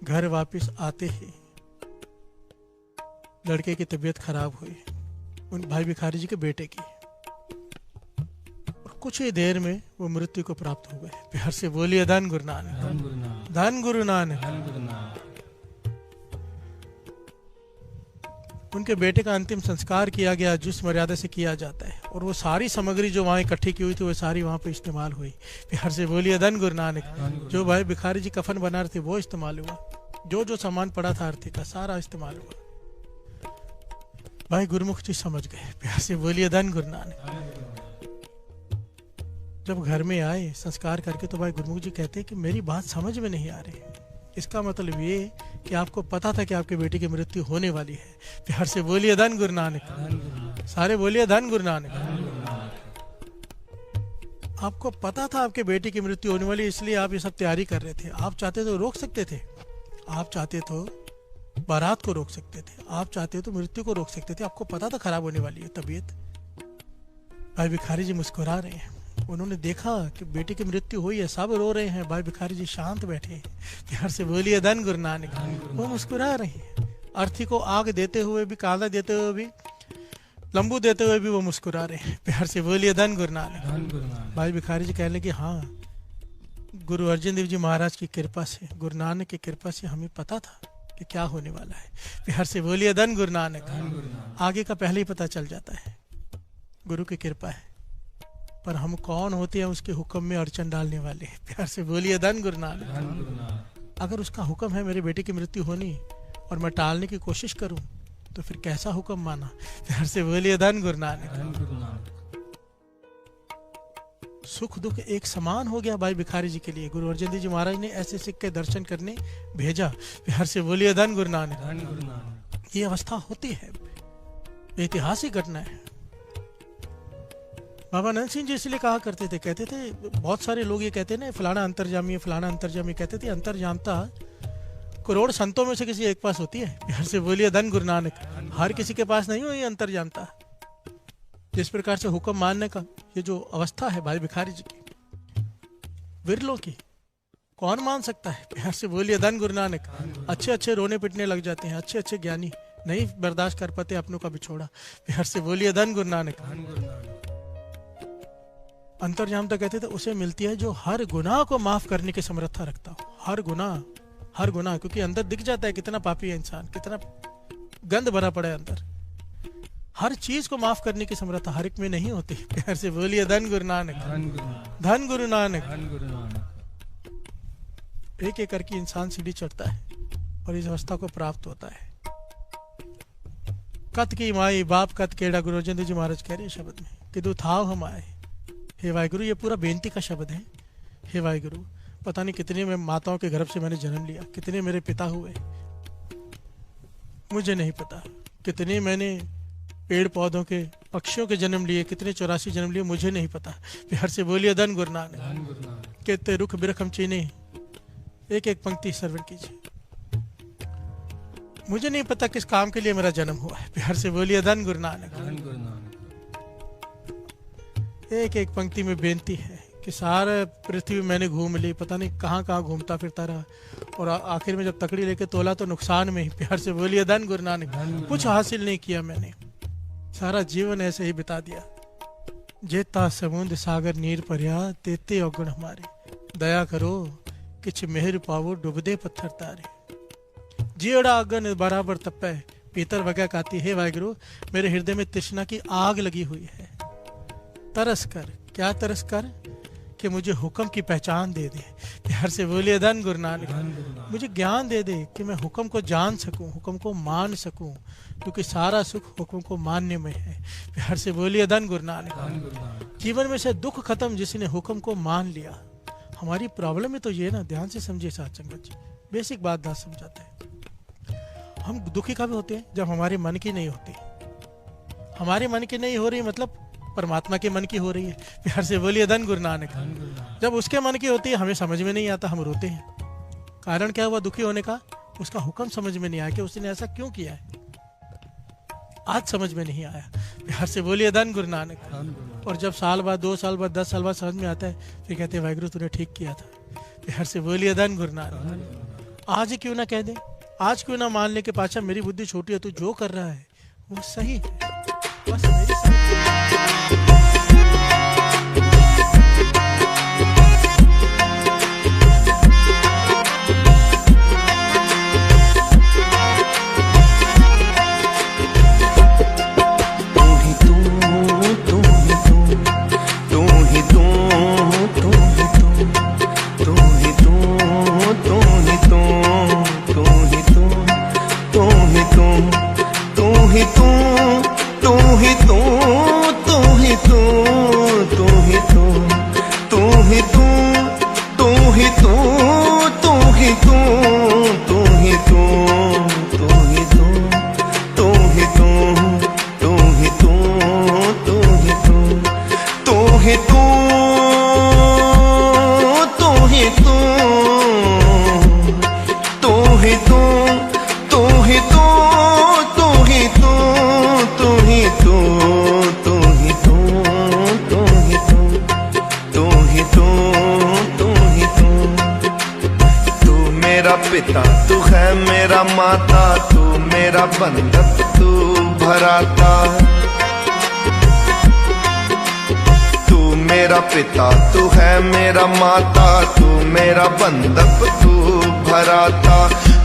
घर वापस आते ही लड़के की तबीयत खराब हुई, उन भाई भिखारी जी के बेटे की, और कुछ ही देर में वो मृत्यु को प्राप्त हो गए। बिहार से बोलिए धन गुरु नानक। धन गुरु नानक। धन गुरु नानक। धन गुरु नानक। उनके बेटे का अंतिम संस्कार किया गया जिस मर्यादा से किया जाता है, और वो सारी सामग्री जो वहाँ इकट्ठी की हुई थी वो सारी वहाँ पे इस्तेमाल हुई। बिहार से बोलिए धन गुरु नानक। जो भाई भिखारी जी कफन बना रहे थे वो इस्तेमाल हुआ, जो सामान पड़ा था आरती का सारा इस्तेमाल हुआ। भाई गुरुमुख जी समझ गए। बिहार से बोलिए धन गुरु नानक। जब घर में आए संस्कार करके तो भाई गुरुमुख जी कहते हैं कि मेरी बात समझ में नहीं आ रही। इसका मतलब ये कि आपको पता था कि आपके बेटे की मृत्यु होने वाली है। बिहार से बोलिए धन गुरु नानक। सारे बोलिए धन गुरु नानक। आपको पता था आपके बेटे की मृत्यु होने वाली, इसलिए आप ये सब तैयारी कर रहे थे। आप चाहते तो रोक सकते थे, आप चाहते तो बारात को रोक सकते थे, आप चाहते तो मृत्यु को रोक सकते थे। आपको पता था खराब होने वाली है तबीयत। भाई भिखारी जी मुस्कुरा रहे हैं, उन्होंने देखा कि बेटे की मृत्यु हुई है, सब रो रहे हैं, भाई भिखारी जी शांत बैठे हैं। बिहार से बोलिए धन गुरु नानक। वो मुस्कुरा रहे हैं, अर्थी को आग देते हुए भी, काला देते हुए भी, लंबू देते हुए भी वो मुस्कुरा रहे हैं। बिहार से बोलिए धन गुरु नानक। भाई भिखारी जी कहने कि हाँ, गुरु अर्जन देव जी महाराज की कृपा से, गुरु नानक की कृपा से हमें पता था कि क्या होने वाला है। बिहार से बोलिए धन गुरु नानक। आगे का पहले ही पता चल जाता है, गुरु की कृपा है, पर हम कौन होते हैं उसके हुक्म में अड़चन डालने वाले। प्यार से बोलिए धन गुरु नानक। अगर उसका हुक्म है मेरे बेटे की मृत्यु होनी और मैं टालने की कोशिश करूं तो फिर कैसा हुक्म माना। प्यार से बोलिए धन गुरु नानक। सुख दुख एक समान हो गया भाई भिखारी जी के लिए। गुरु अर्जन देव जी महाराज ने ऐसे सिख के दर्शन करने भेजा। प्यार से बोलिए धन गुरु नानक। ये अवस्था होती है, ऐतिहासिक घटना है। बाबा नंद सिंह जी इसलिए कहा करते थे, कहते थे, बहुत सारे लोग ये कहते हैं ना फलाना अंतर्जामी है, फलाना अंतर्जामी, कहते थे अंतर्जामता करोड़ संतों में से किसी एक पास होती है। प्यार से बोलिए धन गुरु नानक। हर किसी के पास नहीं हुई अंतर्जामता। जिस प्रकार से हुक्म मानने का ये जो अवस्था है भाई भिखारी जी की, विरलों की, कौन मान सकता है। प्यार से बोलिए धन गुरु नानक। अच्छे अच्छे रोने पिटने लग जाते हैं, अच्छे अच्छे ज्ञानी नहीं बर्दाश्त कर पाते अपनों का बिछोड़ा। प्यार से बोलिए धन गुरु नानक। अंतर्जामता कहते थे उसे मिलती है जो हर गुनाह को माफ करने की समर्था रखता हो। हर गुनाह, क्योंकि अंदर दिख जाता है कितना पापी है इंसान, कितना गंद भरा पड़ा है अंदर। हर चीज को माफ करने की समर्था हर एक में नहीं होती। प्यार से बोलिए धन गुरु नानक। धन गुरु नानक। एक एक करके इंसान सीढ़ी चढ़ता है और इस अवस्था को प्राप्त होता है। कत की माई बाप कत केड़ा, गुरु अर्जन देव जी महाराज कह रहे हैं शब्द में कि दो थाव हम आए। हे वाहिगुरु, ये पूरा बेनती का शब्द है। हे वाहिगुरु, पता नहीं कितने में माताओं के गर्भ से मैंने जन्म लिया, कितने मेरे पिता हुए मुझे नहीं पता, कितने मैंने पेड़ पौधों के पक्षियों के जन्म लिए, कितने 84 जन्म लिए मुझे नहीं पता। बिहार से बोलिए धन गुरु नानक। कहते रुख बिरख हम चीने, एक एक पंक्ति श्रवण कीजिए। मुझे नहीं पता किस काम के लिए मेरा जन्म हुआ है। बिहार से बोलिए धन गुरु नानक। एक एक पंक्ति में बेनती है कि सारे पृथ्वी मैंने घूम ली, पता नहीं कहाँ कहाँ घूमता फिरता रहा, और आखिर में जब तकड़ी लेके तोला तो नुकसान में ही। प्यार से बोलिए धन गुरु नानक। कुछ हासिल नहीं किया मैंने, सारा जीवन ऐसे ही बिता दिया। जेता समुंद सागर नीर भरिया तेते औगण हमारे। दया करो किछ मेहर पावो डुबदे पत्थर तारे। जीड़ा अगन बराबर तपै पीतर वगै काती। हे वाहिगुरु, मेरे हृदय में तृष्णा की आग लगी हुई है। तरस कर, क्या तरस कर कि मुझे हुक्म की पहचान दे दे। प्यार से बोलिए धन गुरु नानक। मुझे ज्ञान दे दे कि मैं हुक्म को जान सकूं, हुक्म को मान सकूं, क्योंकि सारा सुख हुक्म को मानने में है। प्यार से बोलिए धन गुरु नानक। जीवन में से दुख खत्म जिसने हुक्म को मान लिया। हमारी प्रॉब्लम है तो ये ना, ध्यान से समझिए साथ संगत जी, बेसिक बात दास समझाते हैं। हम दुखी कब होते हैं? जब हमारे मन की नहीं होती। हमारे मन की नहीं हो रही मतलब परमात्मा के मन की हो रही है। प्यार से बोलिए धन गुरु नानक। जब उसके मन की होती है हमें समझ में नहीं आता, हम रोते हैं। कारण क्या हुआ दुखी होने का? उसका हुक्म समझ में नहीं आया कि उसने ऐसा क्यों किया है। आज समझ में नहीं आया। प्यार से बोलिए धन गुरु नानक। और जब साल बाद, 2 साल बाद, 10 साल बाद समझ में आता है, फिर कहते हैं वाहिगुरु तूने ठीक किया था। प्यार से बोलिए धन गुरु नानक। आज क्यों ना कह दे, आज क्यों ना मान ले कि पाछा मेरी बुद्धि छोटी है, तू जो कर रहा है वो सही है, बस मेरी पिता तू है मेरा माता, तू मेरा बंधक तू भराता। तू मेरा पिता तू है मेरा माता, तू मेरा बंधक तू भराता।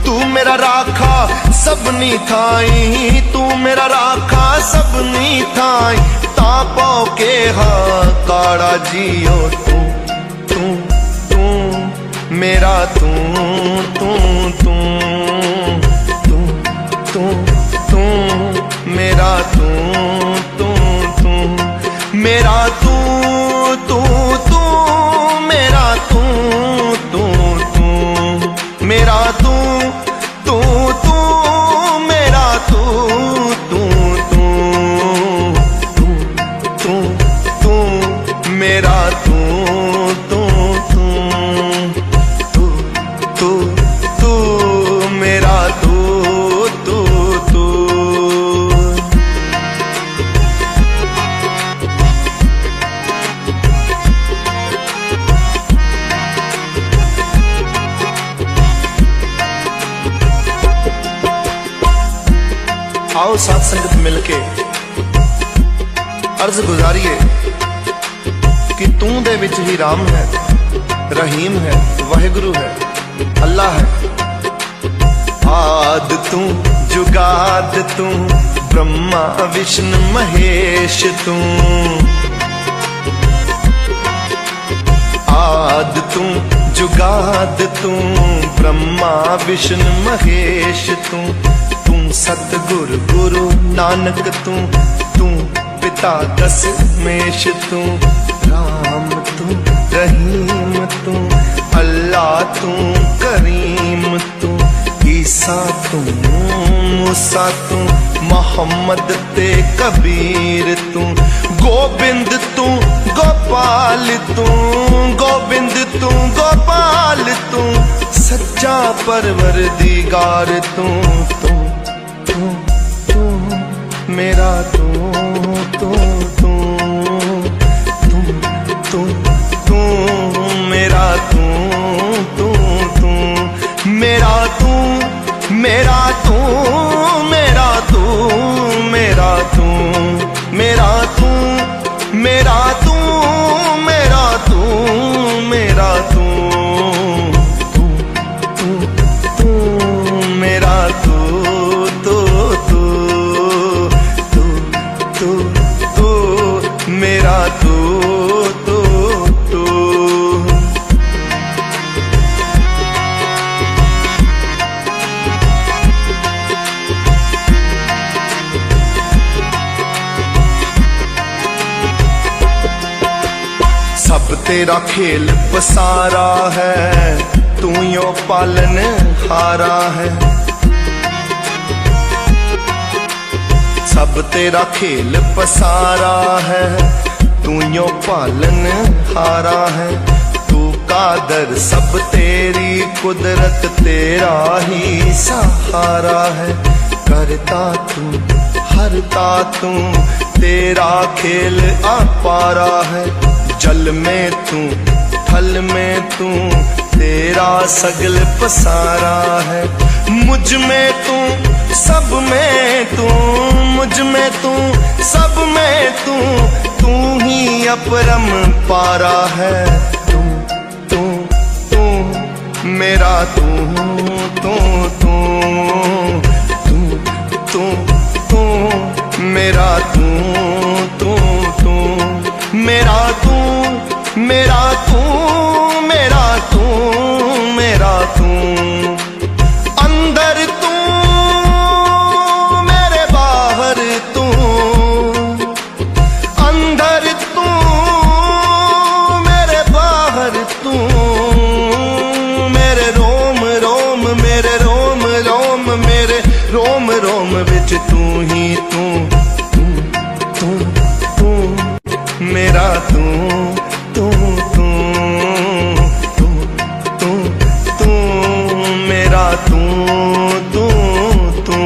तू मेरा राखा सबनी थाई, तू मेरा राखा सबनी थाई। तापो के हा काड़ा जियो तू तू तू मेरा तू तू तू तू तू तू मेरा तू तू तू मेरा तू तू तू मेरा तू तू तू मेरा तू तू तू मेरा तू तू तू तू तू मेरा तू तू तू मेरा तू तू तू। आओ साथ संगत मिलके अर्ज गुजारिए कि तू दे विच ही राम है, रहीम है, वाहिगुरु है, अल्लाह है। आद तू जुगाद तू, ब्रह्मा विष्णु महेश तू। आद तू जुगाद तू, ब्रह्मा विष्णु महेश तू। तू सतगुरु गुरु नानक तू, तू पिता दशमेश तू। राम तू रहीम तू, अल्लाह तू करीम तू। ईसा तू मूसा तू, मोहम्मद ते कबीर तू। गोविंद तू गोपाल तू, गोविंद तू गोपाल तू। सच्चा परवरदिगार तू तू तू तू मेरा तू तू तू तू तू तू मेरा तू तू तू मेरा तू मेरा तू मेरा तू मेरा तू मेरा तू मेरा तेरा खेल पसारा है, तू यो पालन हारा है। सब तेरा खेल पसारा है, तू यो पालन हारा है। तू कादर सब तेरी कुदरत तेरा ही सहारा है। करता तू हरता तू तेरा खेल अपारा है। जल में तू थल में तू तेरा सगल पसारा है। मुझ में तू सब में तू, मुझ में तू सब में तू, तू ही अपरम पारा है। तू तू तू मेरा तू तू तू तू तू तू मेरा तू तू तू मेरा तू मेरा तू मेरा तू मेरा तू। अंदर तू मेरे बाहर तू, अंदर तू मेरे बाहर तू। मेरे रोम रोम मेरे रोम रोम मेरे रोम रोम विच तू ही तू तू तू तू मेरा तू तू तू तू तू तू मेरा तू तू तू।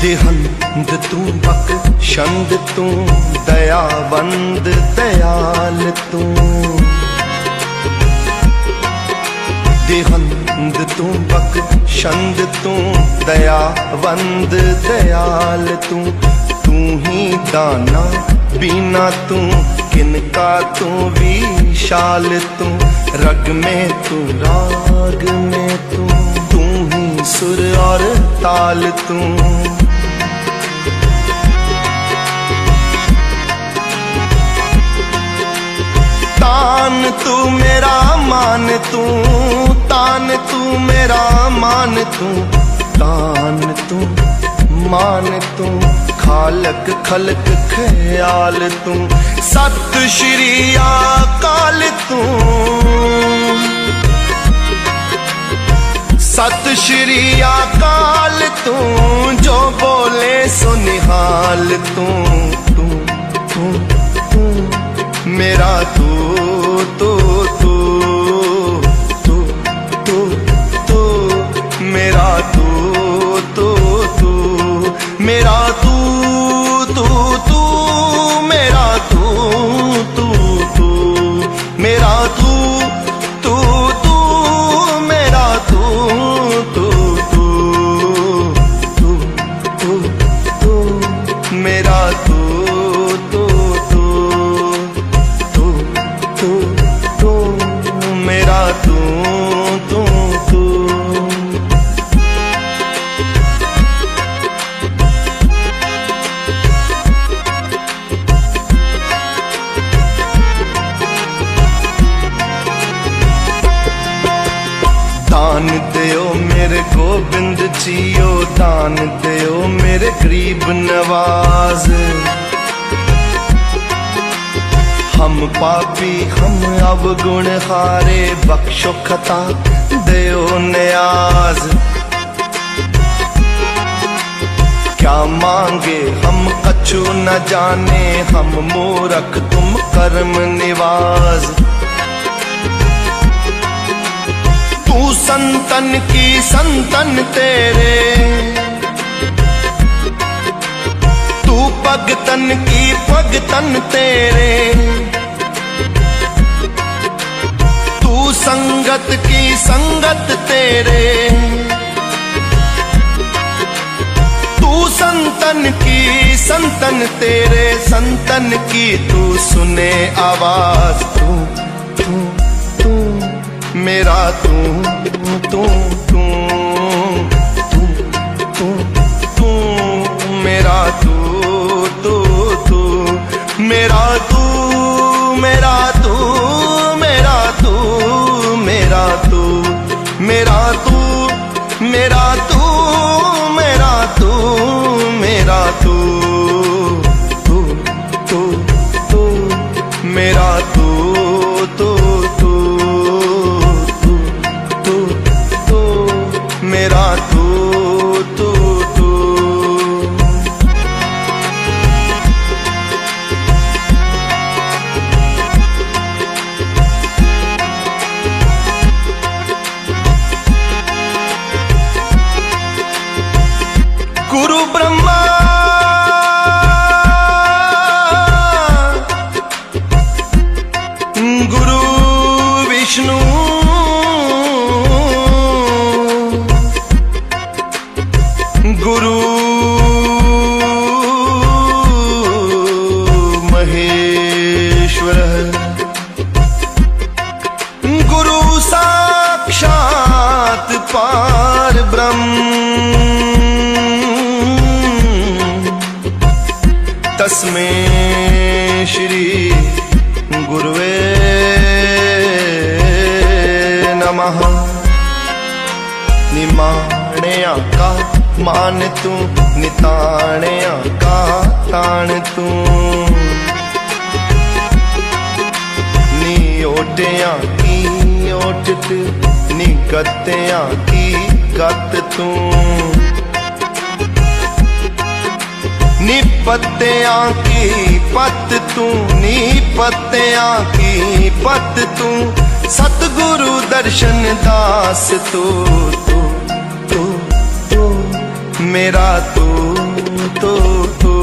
देहंद तू बख्शंद तू दयावंद दयाल तू। देहंद तू बख्शंद तू दयावंद दयाल तू। तू ही दाना बीना तू किनका तू विशाल तू। रग में तू राग में तू, तू ही सुर और ताल तू। तान तू मेरा मान तू, तान तू मेरा मान तू, तान तू मान तू। खालक खलक ख्याल तू, सत श्री अकाल तू। सत श्री अकाल तू, जो बोले सो निहाल तू तू तू तू मेरा तू तू तू तू तू तू मेरा तू तू तू मेरा तू तू तू मेरा तू तू तू मेरा तू तू तू मेरा तू तू तू तू तू तू मेरा तू तू तू तू तू तू मेरा तू तू तू। दान दियो मेरे गोबिंद जियो, दान दियो मेरे गरीब नवाज। हम पापी हम अवगुण हारे, बख्शो खता दियो न्याज। क्या मांगे हम कछु न जाने, हम मूरख तुम कर्म निवाज। तू संतन की संतन तेरे, तू भगतन की भगतन तेरे। तू संगत की संगत तेरे, तू संतन की संतन तेरे। संतन की तू सुने आवाज, तू तू तू मेरा तू तू तू तू तू तू मेरा तू तू तू मेरा तू मेरा तू मेरा तू मेरा मेरा तू मेरा तू मेरा तू तू तू तू मेरा तू तू तू तू तू तू मेरा तू तू तू गुरु ब्रह्मा गुरु विष्णु गुरु महेश्वर गुरु साक्षात पार ब्रह्म तस्मै श्री गुरुवे नमः निमाणया का मान तू निताणया का ताण तू नियोटया की ओटत निगत्या की गत तू निपत्तिया की पत तू निपत्तिया की पत तू सतगुरु दर्शन दास तू तू तू तू मेरा तू तू तू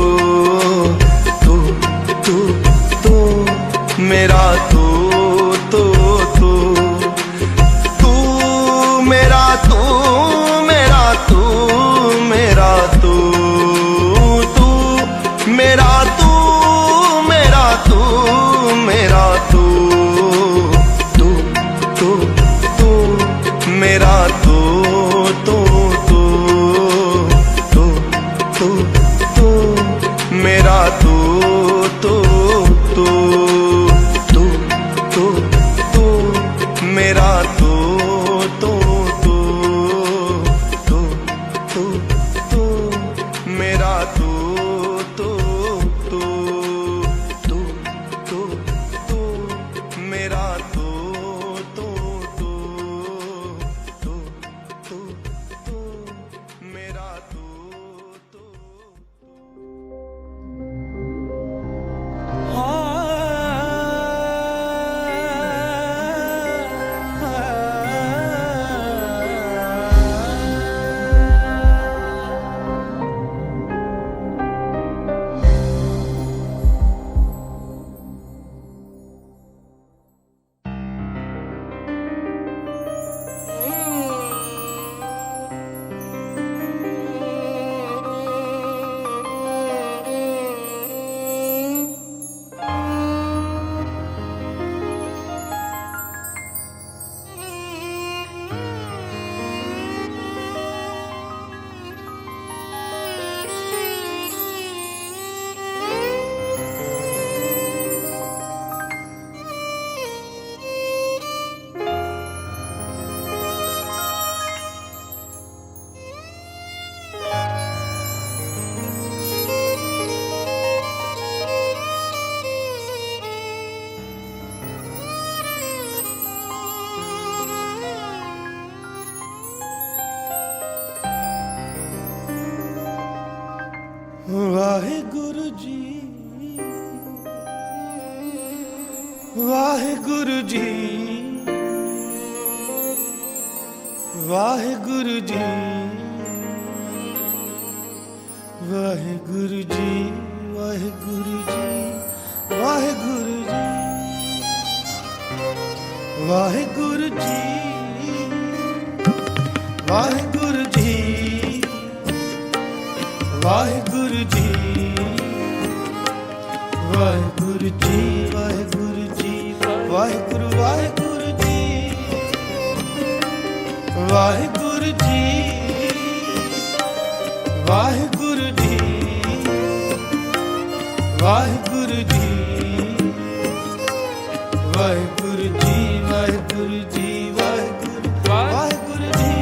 तू तू तू मेरा तू तू तू तू मेरा तू मेरा तू मेरा तू मेरा तू मेरा तू मेरा तू तू तू तू मेरा तू तू तू तू तू तू मेरा तू तू तू तू तू तू मेरा तू तू तू तू तू तू मेरा तू तू तू तू तू तू मेरा तू तू तू तू तू तू मेरा तू तू वाहिगुरु जी वाहिगुरु जी वाहिगुरु जी वाहिगुरु जी वाहिगुरु जी वाहिगुरु जी वाहिगुरु जी वाहिगुरु जी वाहिगुरु जी वाहिगुरु जी वाहिगुरु जी वाहिगुरु वाहिगुरु जी वाहिगुरु जी वाहिगुरु जी वाहिगुरु जी वाहिगुरु जी वाहिगुरु जी वाहिगुरु वाहिगुरु जी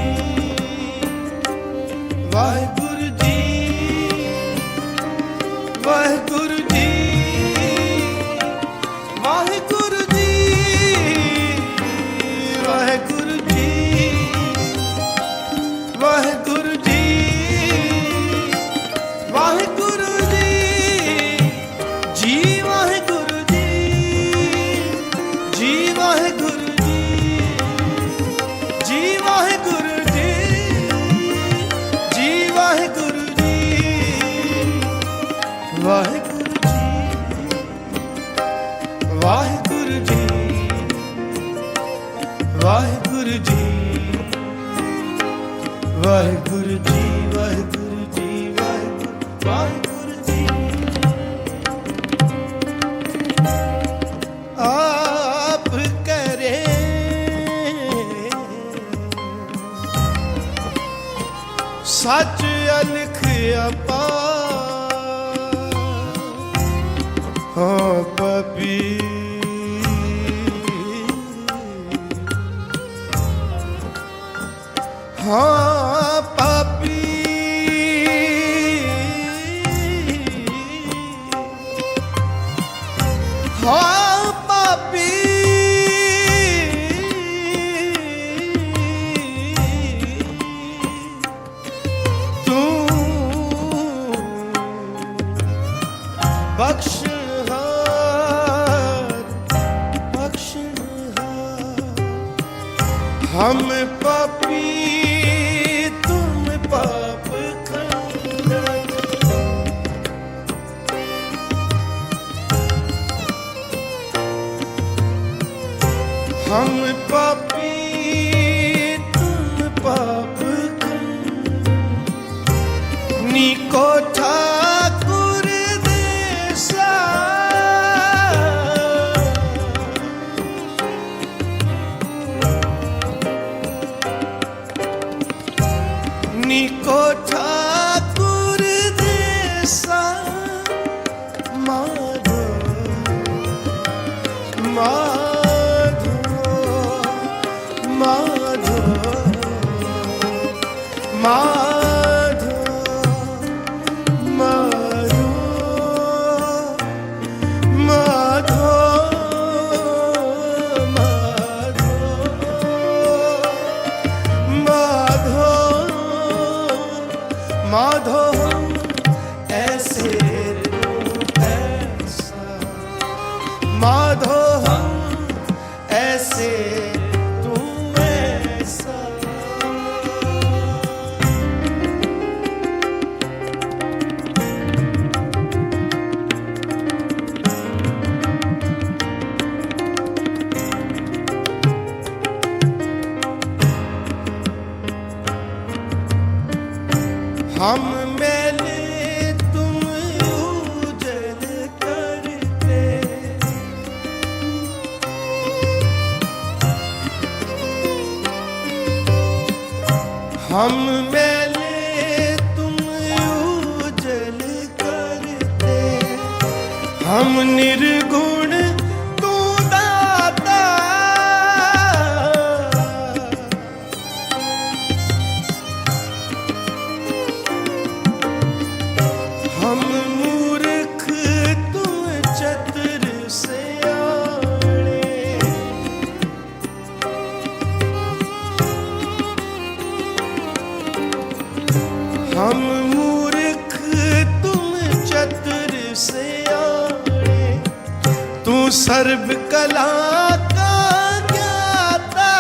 ਵਾਹਿਗੁਰੂ ਜੀ ਵਾਹਿਗੁਰੂ ਜੀ ਵਾਹਿਗੁਰੂ ਵਾਹਿਗੁਰੂ ਜੀ ਆਪ ਕਰੇ ਸੱਚ ਅਲਖ ਅਪਾਰ ਹਾਂ ਪਾਪੀ ਹਾਂ ਪਾਪੀ ਹਾਂ ਪਾਪੀ ਤੂੰ बख्शहार बख्शहार हम पापी तुम पाप खंडन हम पापी तुम पाप खंडन नीको ठाकुर देसा नीको ठाकुर देसा माधो माधो माधो माधो माधो माधो माधो माधो ऐसे ऐसा माधो हम ऐसे तुम ऐसा हम मैले तुम उजल करते हम मैले तुम उजल करते हम निर्गुण तू दाता हम मूर्ख तुम चतुर सियाणे हम मूर्ख तुम चतुर सियाणे तू सर्व कला का ज्ञाता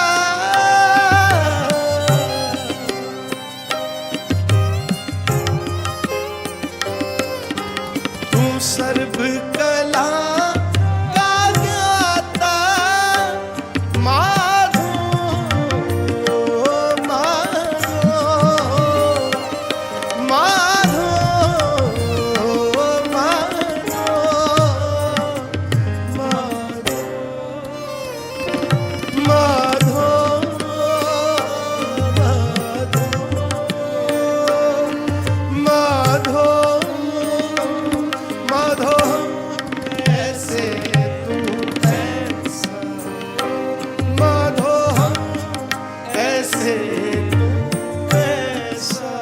तू सर्व कला का ज्ञाता माधो माधो माधो माधो माधो माधो माधो ऐसे तू ऐसा माधो ऐसे तू ऐसा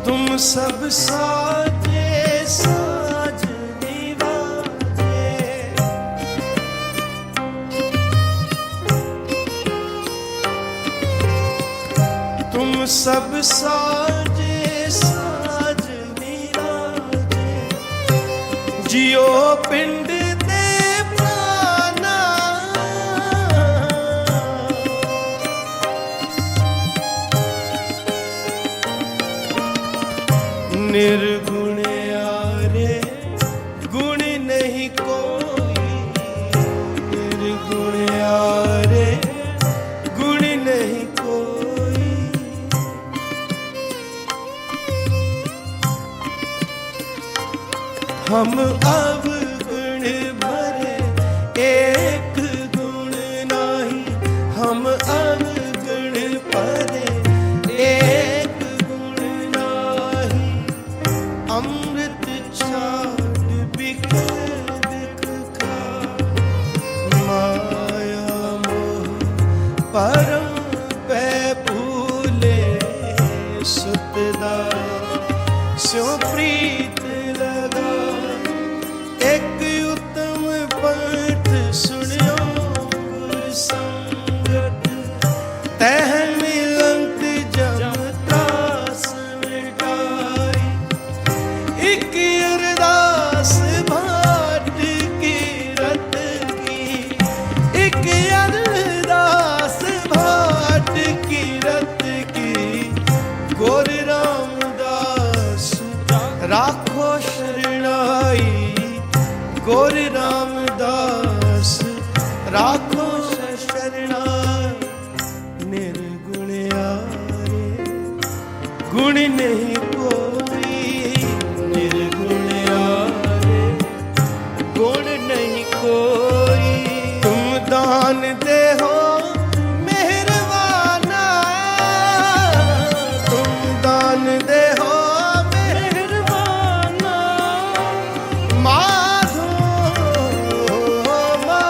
तुम सब साजे साज निवाजे तुम सब साजे साज निर्गुण यारे गुण नहीं कोई, निर्गुण यारे गुण नहीं कोई। हम अवगुण भरे एक गुण नाही, हम अवगुण भरे एक गुण नाही। अमृत छाड़ बिखर दिखा, माया मोह परम पै भूले, सुतदा स्यों प्रीत लगा। एक उत्तम पंथ सुनियो गुर संगत, तह मिलंत जम त्रास मिटाई। एक अरदास भाट की रत की, एक अरदास भाट की रत की। गुर रामदास राखो शरणाई, गुर रामदास राखो शरणाई। निर्गुण यारे गुण नहीं कोई, निर्गुण यारे गुण नहीं कोई। तुम दान दे हो मेहरबाना, तुम दान दे हो मेहरबाना। माधो माधो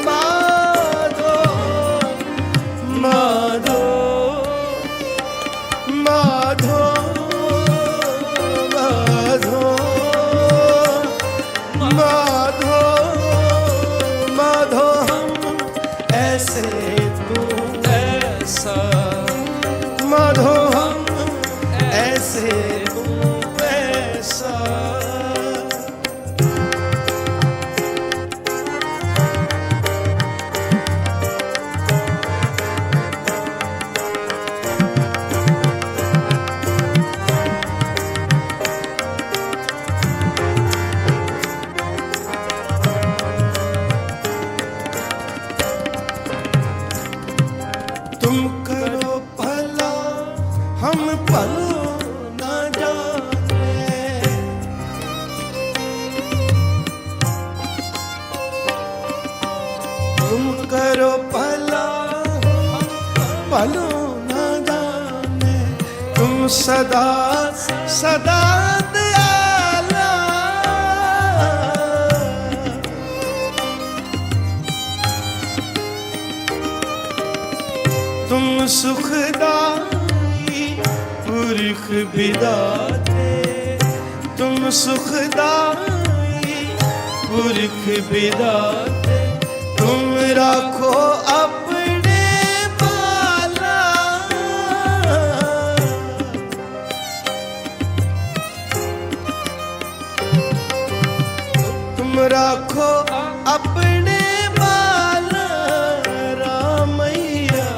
माधो माधो माधो माधो माधो माधो। हम ऐसे तू ऐसा, माधो हम ऐसे तू ऐसा। तुम करो भला हम भलो न जाने, तुम करो भला हम भलो न जाने। तुम सदा सदा दयाला, तुम सुखदाई पुरख बिदाते, तुम सुखदाई पुरख बिदाते। तुम राखो अपने बाला, तुम राखो अपने बाला। रामैया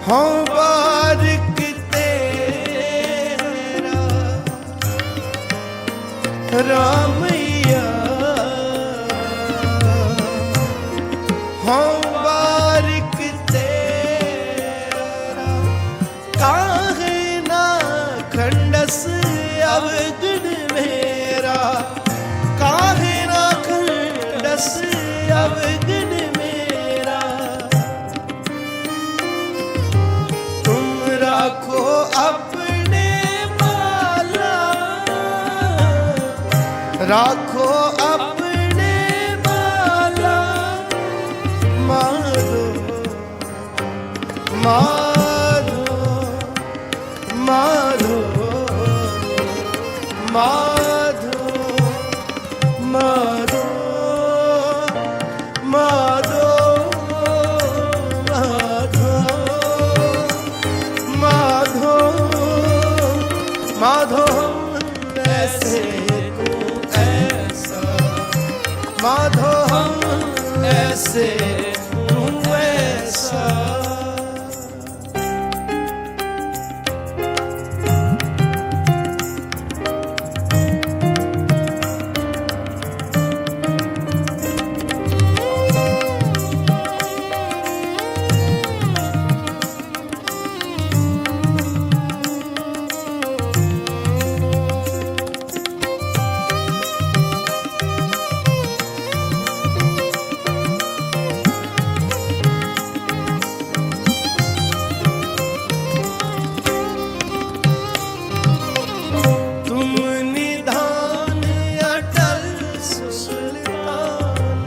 हाँ बारिक तेरा, रामैया हाँ बारिक तेरा। काहे ना खंडस अवगुण मेरा, काहे ना खंडस अवगुण मेरा। तुम राखो अपने बाला, राखो अपने बाला। माधो माधो माधो माधो माधो माधो माधो माधो माधो। ऐसे तू ऐसा, माधो हम ऐसे तू ऐसा। तुम निधान अटल सुल्तान,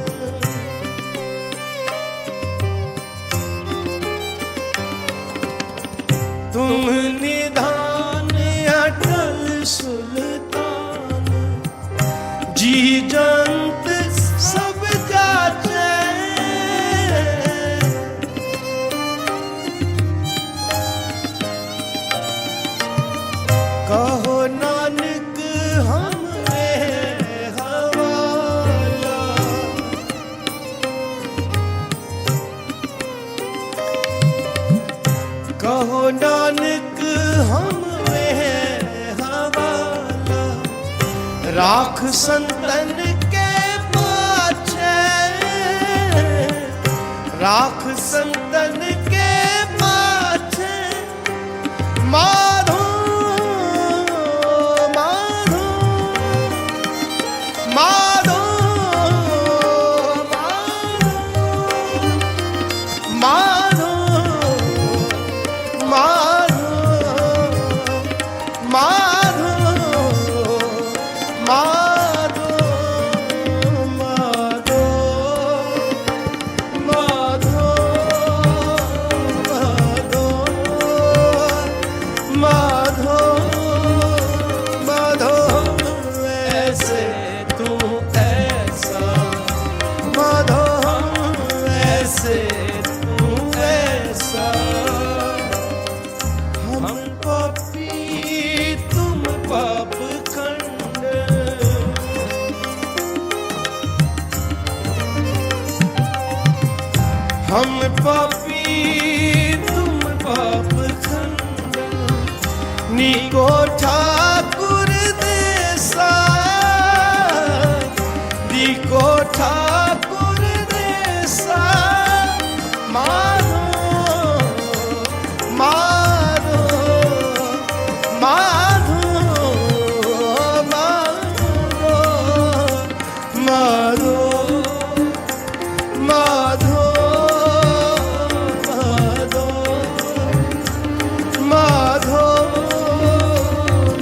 तुम निधान अटल सुल्तान, जी जंत सब जाचे। कहो नानक हमें हवाला, कहो नानक हमें हवाला, राख संतन के पाछे, राख संतन के पाछे। माधो माधो माधो माधो माधो माधो माधो माधो माधो माधो माधो ऐसे तू ऐसा, माधो ऐसे तू ऐसा। हम पापी तुम पाप खंड, हम पापी तुम पाप खंड। नीको ठाकुर देसा, नीको ठाकुर देसा। माधो माधो माधो माधो माधो माधो माधो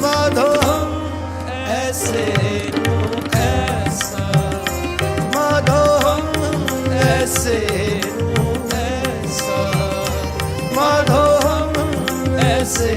माधो ऐसे तू ऐसा, माधो ऐसे तू ऐसा, माधो ऐसे